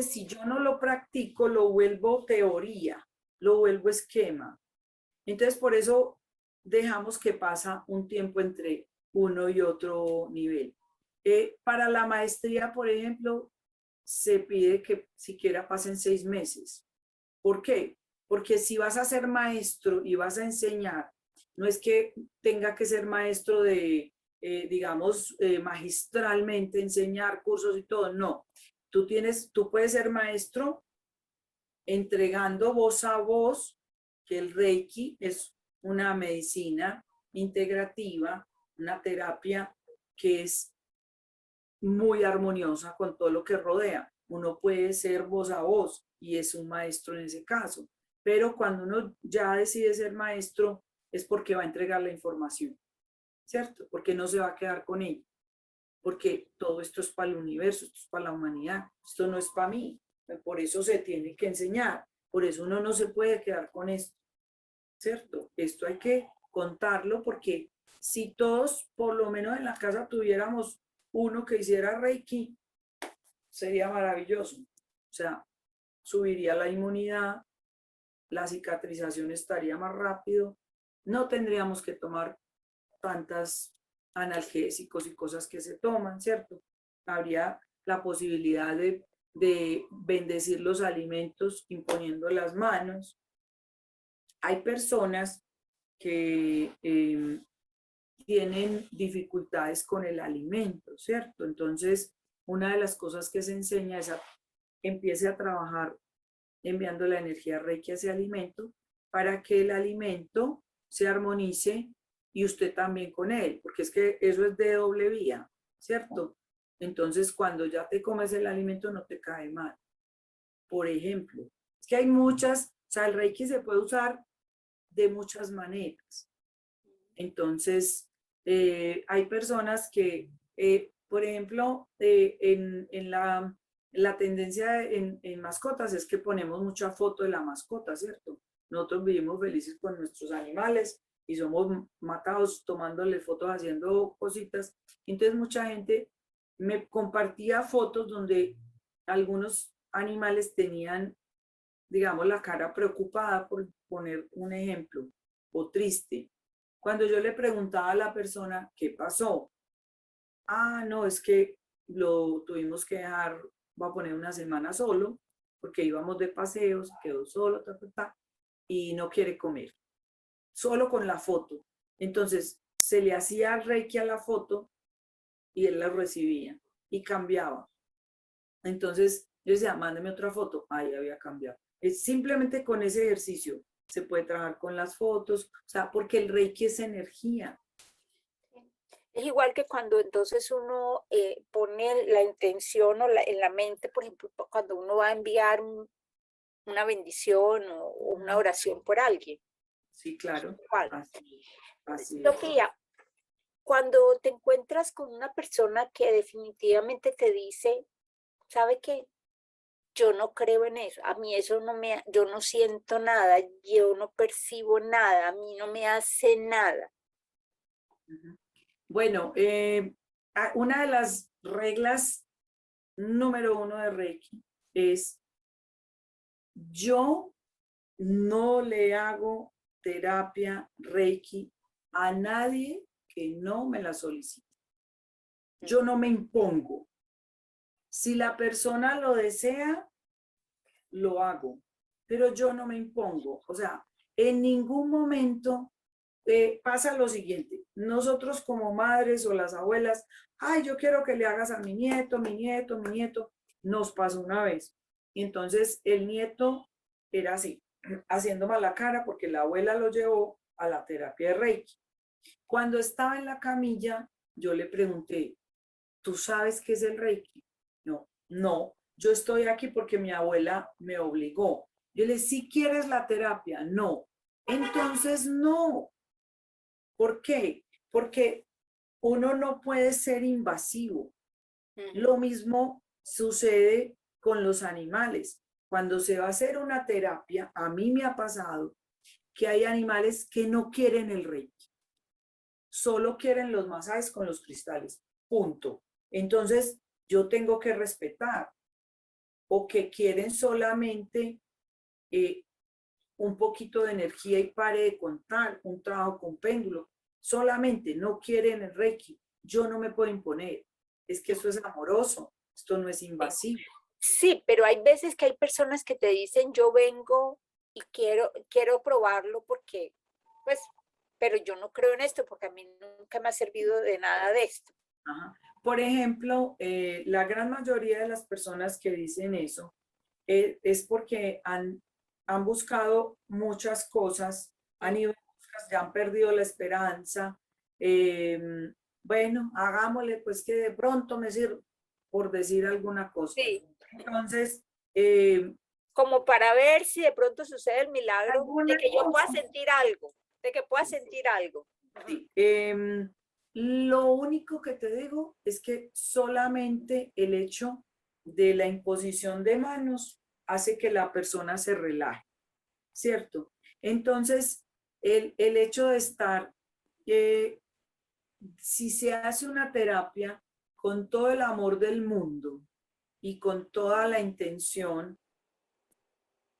si yo no lo practico, lo vuelvo teoría, lo vuelvo esquema. Entonces, por eso dejamos que pasa un tiempo entre uno y otro nivel. Para la maestría, por ejemplo, se pide que siquiera pasen 6 meses. ¿Por qué? Porque si vas a ser maestro y vas a enseñar, no es que tenga que ser maestro de, digamos, magistralmente, enseñar cursos y todo, no. Tú puedes ser maestro entregando voz a voz, que el Reiki es una medicina integrativa, una terapia que es muy armoniosa con todo lo que rodea. Uno puede ser voz a voz y es un maestro en ese caso, pero cuando uno ya decide ser maestro es porque va a entregar la información, ¿cierto? Porque no se va a quedar con ella, porque todo esto es para el universo, esto es para la humanidad, esto no es para mí, por eso se tiene que enseñar, por eso uno no se puede quedar con esto, ¿cierto? Esto hay que contarlo porque si todos, por lo menos en la casa, tuviéramos uno que hiciera Reiki, sería maravilloso. O sea, subiría la inmunidad, la cicatrización estaría más rápido, no tendríamos que tomar tantas analgésicos y cosas que se toman, ¿cierto? Habría la posibilidad de bendecir los alimentos imponiendo las manos. Hay personas que tienen dificultades con el alimento, ¿cierto? Entonces, una de las cosas que se enseña es empiece a trabajar enviando la energía Reiki hacia el alimento para que el alimento se armonice y usted también con él, porque es que eso es de doble vía, ¿cierto? Entonces, cuando ya te comes el alimento no te cae mal. Por ejemplo, es que hay muchas, o sea, el Reiki se puede usar de muchas maneras. Entonces, hay personas que, por ejemplo, en la tendencia en mascotas es que ponemos mucha foto de la mascota, ¿cierto? Nosotros vivimos felices con nuestros animales y somos matados tomándole fotos, haciendo cositas. Entonces, mucha gente me compartía fotos donde algunos animales tenían, digamos, la cara preocupada, por poner un ejemplo, o triste. Cuando yo le preguntaba a la persona, ¿qué pasó? Ah, no, es que lo tuvimos que dejar, voy a poner una semana solo, porque íbamos de paseo, se quedó solo, y no quiere comer. Solo con la foto. Entonces, se le hacía reiki a la foto y él la recibía y cambiaba. Entonces, yo decía, mándeme otra foto. Ahí había cambiado. Es simplemente con ese ejercicio se puede trabajar con las fotos, o sea, porque el Reiki es energía. Es igual que cuando entonces uno pone la intención o en la mente, por ejemplo, cuando uno va a enviar una bendición o una oración por alguien. Sí, claro. Así es. Sofía, cuando te encuentras con una persona que definitivamente te dice, ¿sabe qué? yo no creo en eso. A mí eso no me, yo no siento nada, yo no percibo nada, a mí no me hace nada. Ujú. Bueno, una de las reglas número uno de Reiki es: yo no le hago terapia Reiki a nadie que no me la solicite. Yo no me impongo. Si la persona lo desea, lo hago, pero yo no me impongo. O sea, en ningún momento pasa lo siguiente: nosotros como madres o las abuelas, ay, yo quiero que le hagas a mi nieto, mi nieto, mi nieto. Nos pasó una vez. Y entonces el nieto era así, haciendo mala cara porque la abuela lo llevó a la terapia de Reiki. Cuando estaba en la camilla, yo le pregunté, ¿tú sabes qué es el Reiki? No, no, yo estoy aquí porque mi abuela me obligó. Yo le dije, ¿si quieres la terapia? No. Entonces, no. ¿Por qué? Porque uno no puede ser invasivo. Lo mismo sucede con los animales. Cuando se va a hacer una terapia, a mí me ha pasado que hay animales que no quieren el Reiki, solo quieren los masajes con los cristales, punto. Entonces, yo tengo que respetar, o que quieren solamente un poquito de energía y pare de contar, un trabajo con péndulo, solamente no quieren el Reiki. Yo no me puedo imponer, es que eso es amoroso, esto no es invasivo. Sí, pero hay veces que hay personas que te dicen, yo vengo y quiero probarlo porque, pues, pero yo no creo en esto porque a mí nunca me ha servido de nada de esto. Ajá. Por ejemplo, la gran mayoría de las personas que dicen eso es porque han buscado muchas cosas, han ido a buscar, ya han perdido la esperanza. Bueno, hagámosle pues que de pronto me sirve, por decir alguna cosa. Sí, Entonces, como para ver si de pronto sucede el milagro de alguna que yo pueda cosa. sentir algo, de que pueda sentir algo. Sí. Lo único que te digo es que solamente el hecho de la imposición de manos hace que la persona se relaje, ¿cierto? Entonces, el hecho de estar, eh, si se hace una terapia con todo el amor del mundo y con toda la intención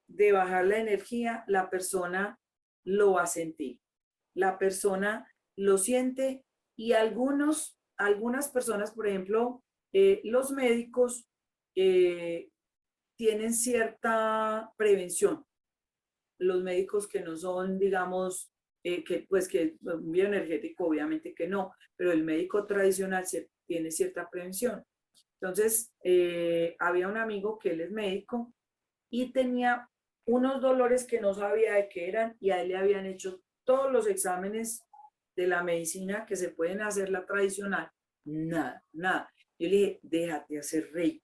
de bajar la energía, la persona lo va a sentir. La persona lo siente, y algunas personas, por ejemplo, los médicos tienen cierta prevención. Los médicos que no son, digamos, que un bioenergético obviamente que no, pero el médico tradicional tiene cierta prevención. Entonces, había un amigo que él es médico y tenía unos dolores que no sabía de qué eran, y a él le habían hecho todos los exámenes de la medicina que se pueden hacer, la tradicional, nada, nada. Yo le dije, déjate hacer Reiki.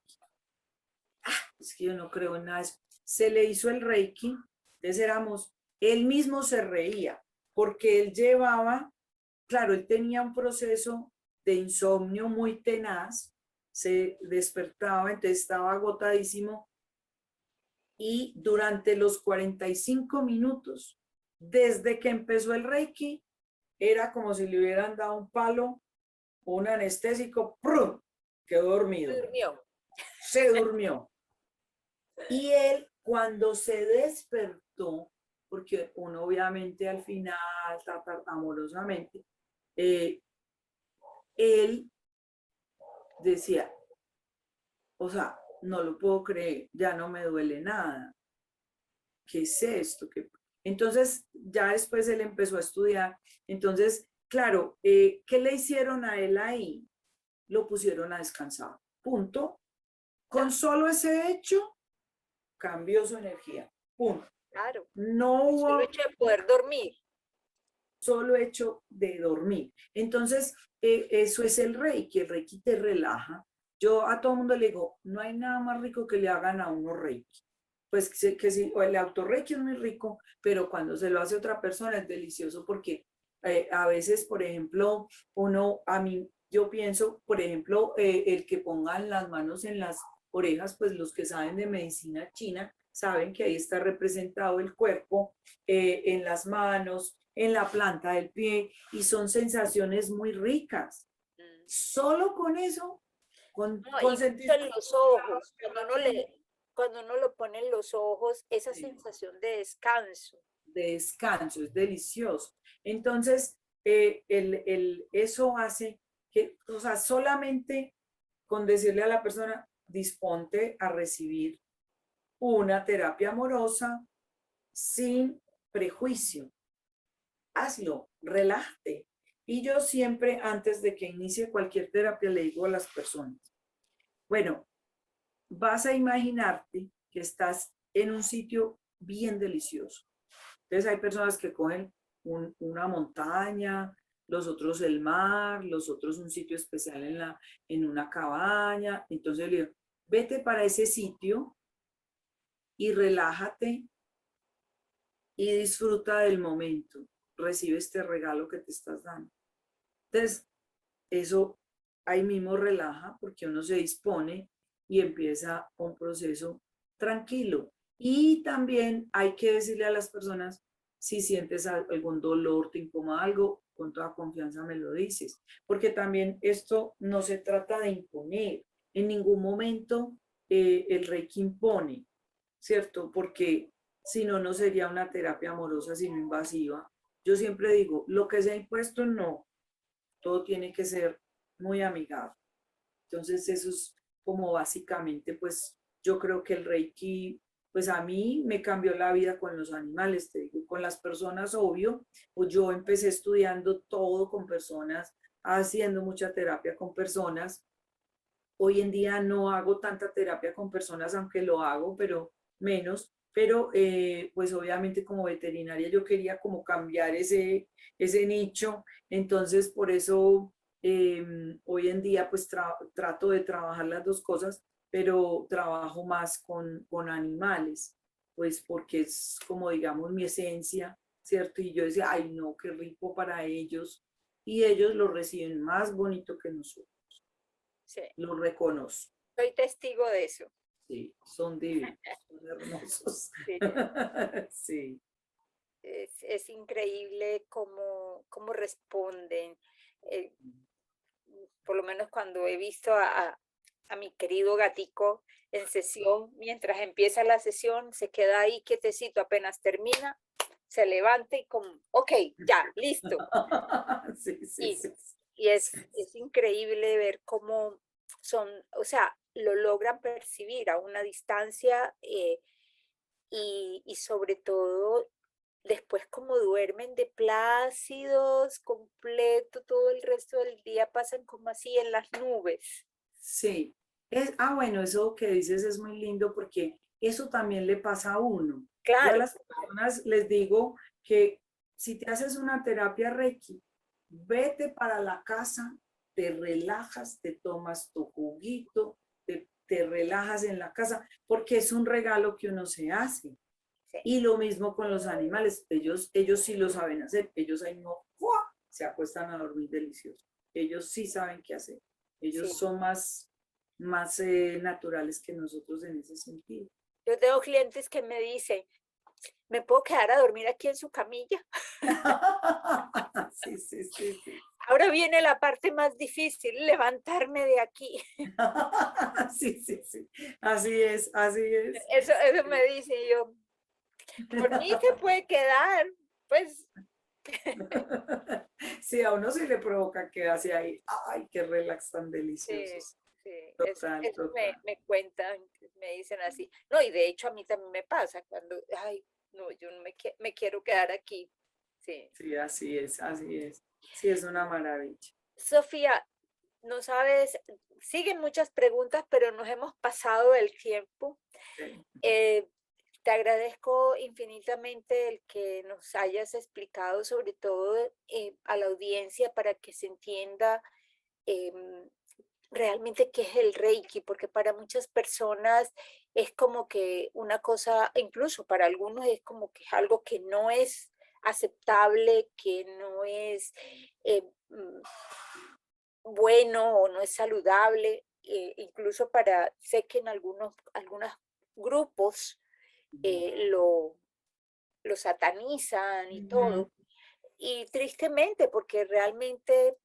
Es que yo no creo en nada de eso. Se le hizo el Reiki, entonces él mismo se reía, porque él llevaba, claro, él tenía un proceso de insomnio muy tenaz, se despertaba, entonces estaba agotadísimo, y durante los 45 minutos, desde que empezó el Reiki, era como si le hubieran dado un palo o un anestésico, ¡prum! Quedó dormido, Durmió. se durmió. Y él, cuando se despertó, porque uno obviamente al final trata amorosamente, él decía, o sea, no lo puedo creer, ya no me duele nada. ¿Qué es esto? Entonces, ya después él empezó a estudiar. Entonces, claro, ¿qué le hicieron a él ahí? Lo pusieron a descansar. Punto. Con solo ese hecho, cambió su energía. Punto. Claro, No solo hubo hecho de poder dormir. solo hecho de dormir. Entonces, eso es el Reiki. El Reiki te relaja. Yo a todo el mundo le digo, no hay nada más rico que le hagan a uno Reiki. Pues que sí, el autorreiki es muy rico, pero cuando se lo hace otra persona es delicioso, porque a veces, por ejemplo, yo pienso, por ejemplo, el que pongan las manos orejas, pues los que saben de medicina china saben que ahí está representado el cuerpo, en las manos, en la planta del pie, y son sensaciones muy ricas. Solo con eso, No, con y sentir en los ojos, cuando uno lo pone en los ojos, esa sí, sensación de descanso. de descanso, es delicioso. Entonces, eso hace que, o sea, solamente con decirle a la persona, disponte a recibir una terapia amorosa sin prejuicio. Hazlo, relájate. Y yo siempre, antes de que inicie cualquier terapia, le digo a las personas, bueno, vas a imaginarte que estás en un sitio bien delicioso. Entonces hay personas que cogen una montaña, los otros el mar, los otros un sitio especial en una cabaña. Entonces le digo, vete para ese sitio y relájate y disfruta del momento. Recibe este regalo que te estás dando. Entonces, eso ahí mismo relaja porque uno se dispone y empieza un proceso tranquilo. Y también hay que decirle a las personas, si sientes algún dolor, te incomoda algo, con toda confianza me lo dices. Porque también esto no se trata de imponer. En ningún momento el Reiki impone, ¿cierto? Porque si no, no sería una terapia amorosa, sino invasiva. Yo siempre digo, lo que se ha impuesto no, todo tiene que ser muy amigable. Entonces eso es como básicamente, pues yo creo que el Reiki, pues a mí me cambió la vida con los animales, te digo, con las personas, obvio, pues yo empecé estudiando todo con personas, haciendo mucha terapia con personas. Hoy en día no hago tanta terapia con personas, aunque lo hago, pero menos. Pero pues obviamente como veterinaria yo quería como cambiar ese nicho. Entonces por eso hoy en día pues trato de trabajar las dos cosas, pero trabajo más con animales, pues porque es como digamos mi esencia, ¿cierto? Y yo decía, ay no, qué rico para ellos. Y ellos lo reciben más bonito que nosotros, Sí, lo reconozco. soy testigo de eso. Sí, son divinos, son hermosos. Sí. Sí. Es increíble cómo responden. Eh, por lo menos cuando he visto a mi querido gatico en sesión, mientras empieza la sesión, se queda ahí quietecito, apenas termina, se levanta y como, ok, ya, listo. Sí, sí, Y, sí. y es increíble ver cómo son, o sea, lo logran percibir a una distancia y sobre todo después como duermen de plácidos, completo, todo el resto del día pasan como así en las nubes. Sí. Bueno, eso que dices es muy lindo porque eso también le pasa a uno. Yo a Claro, las personas les digo que si te haces una terapia Reiki, vete para la casa, te relajas, te tomas tu juguito, te relajas en la casa, porque es un regalo que uno se hace. sí, Y lo mismo con los animales, ellos sí lo saben hacer, ellos ahí no, ¡fua! Se acuestan a dormir delicioso. Ellos sí saben qué hacer, ellos sí. son más naturales que nosotros en ese sentido. Yo tengo clientes que me dicen, ¿me puedo quedar a dormir aquí en su camilla? Sí, sí, sí, sí. Ahora viene la parte más difícil, levantarme de aquí. Sí, sí, sí. Así es, así es. Eso me dice yo, por mí se puede quedar, pues Sí, a uno sí le provoca quedarse ahí. Ay, qué relax tan sí, deliciosos. sí, Total, eso me, total. me cuentan, me dicen así. No, y de hecho a mí también me pasa cuando, ay, no, yo no me quiero quedar aquí. Sí. Sí, así es, así es. Sí, es una maravilla. Sofía, no sabes, siguen muchas preguntas, pero nos hemos pasado el tiempo. Sí. Eh, Te agradezco infinitamente el que nos hayas explicado, sobre todo a la audiencia, para que se entienda em, realmente qué es el Reiki, porque para muchas personas es como que una cosa, incluso para algunos es como que es algo que no es aceptable, que no es eh, mm, bueno o no es saludable. incluso sé que en algunos grupos lo satanizan y todo, y tristemente, porque realmente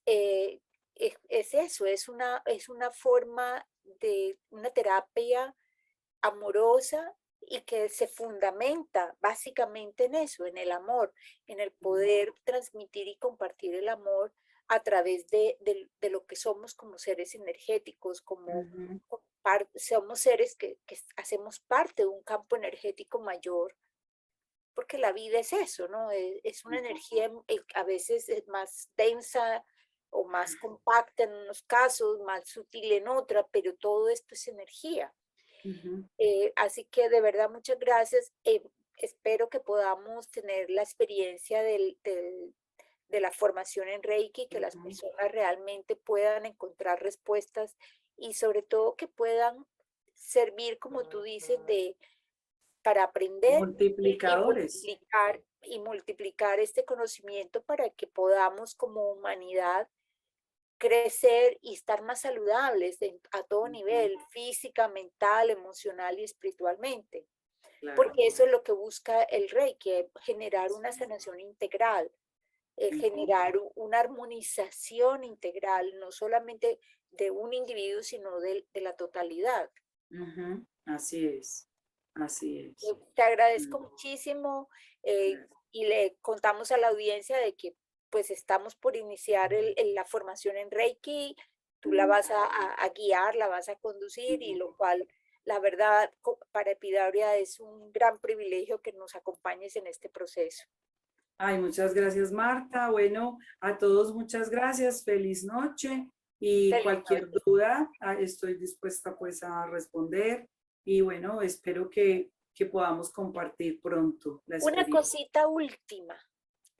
es eso, es una forma de una terapia amorosa y que se fundamenta básicamente en eso, en el amor, en el poder transmitir y compartir el amor a través de lo que somos como seres energéticos, como somos seres que hacemos parte de un campo energético mayor, porque la vida es eso, ¿no? Es una energía a veces es más densa o más compacta en unos casos, más sutil en otras, pero todo esto es energía. Así que de verdad muchas gracias. Espero que podamos tener la experiencia de la formación en Reiki, que las personas realmente puedan encontrar respuestas y sobre todo que puedan servir, como tú dices, para aprender Multiplicadores. y multiplicar este conocimiento para que podamos como humanidad crecer y estar más saludables a todo nivel, física, mental, emocional y espiritualmente. Claro. Porque eso es lo que busca el Reiki, generar una sanación integral, generar una armonización integral, no solamente de un individuo, sino de la totalidad. Así es, así es. Te agradezco muchísimo y le contamos a la audiencia de que pues estamos por iniciar la formación en Reiki, tú la vas a guiar, la vas a conducir y lo cual, la verdad, para Epidaura es un gran privilegio que nos acompañes en este proceso. Ay, muchas gracias, Marta. Bueno, a todos muchas gracias. Feliz noche y cualquier duda estoy dispuesta pues a responder y bueno, espero que podamos compartir pronto la experiencia. Una cosita última.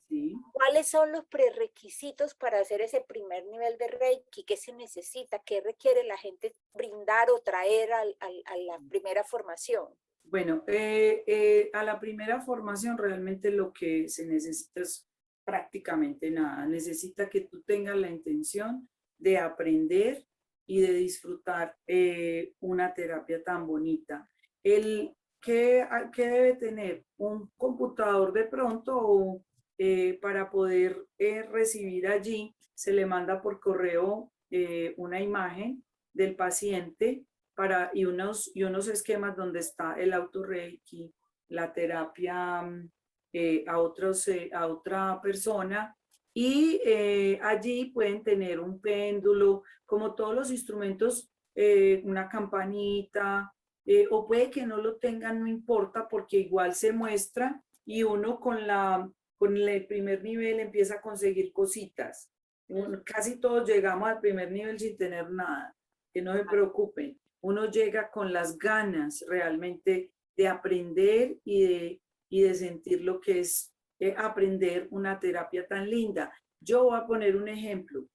Sí. ¿Cuáles son los prerequisitos para hacer ese primer nivel de Reiki? ¿Qué se necesita? ¿Qué requiere la gente brindar o traer a la primera formación? Bueno, a la primera formación realmente lo que se necesita es prácticamente nada. Necesita que tú tengas la intención de aprender y de disfrutar una terapia tan bonita. ¿Qué debe tener? Un computador de pronto o para poder recibir allí, se le manda por correo una imagen del paciente y unos esquemas donde está el auto-reiki, la terapia a otra persona y allí pueden tener un péndulo, como todos los instrumentos, una campanita, o puede que no lo tengan, no importa, porque igual se muestra y uno con el primer nivel empieza a conseguir cositas. Casi todos llegamos al primer nivel sin tener nada, que no se preocupen. Uno llega con las ganas realmente de aprender y de sentir lo que es aprender una terapia tan linda. Yo voy a poner un ejemplo.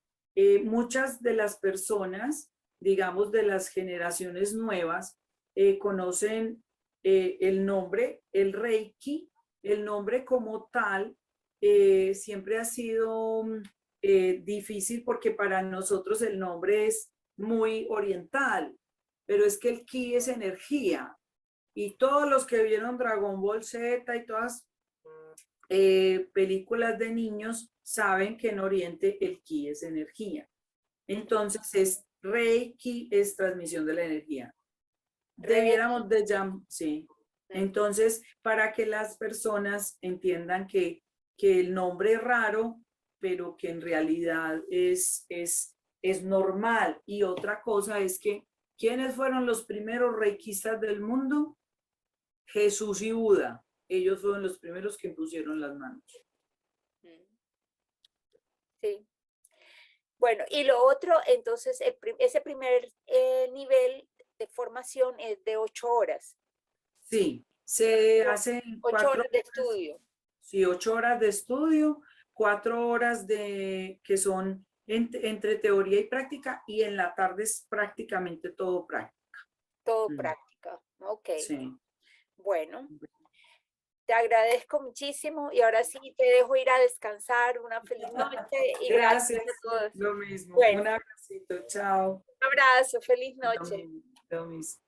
Muchas de las personas, digamos de las generaciones nuevas, conocen el nombre, el Reiki, el nombre como tal, siempre ha sido difícil porque para nosotros el nombre es muy oriental, pero es que el ki es energía y todos los que vieron Dragon Ball Z y todas películas de niños saben que en Oriente el ki es energía. Entonces Reiki es transmisión de la energía. Debiéramos de llamar, sí. Entonces, para que las personas entiendan que el nombre es raro, pero que en realidad es normal. Y otra cosa es que, ¿quiénes fueron los primeros reikistas del mundo? Jesús y Buda. Ellos fueron los primeros que impusieron las manos. Sí. Bueno, y lo otro, entonces, ese primer nivel de formación es de 8 horas. Sí, se hacen 8 horas de estudio. Sí, 8 horas de estudio, 4 horas que son entre teoría y práctica, y en la tarde es prácticamente todo práctica. Todo práctica, ok. Sí. Bueno, te agradezco muchísimo y ahora sí te dejo ir a descansar. Una feliz noche y gracias Gracias, a todos. lo mismo. Bueno, Un abracito, chao. un abrazo, feliz Lo noche. mismo, lo mismo.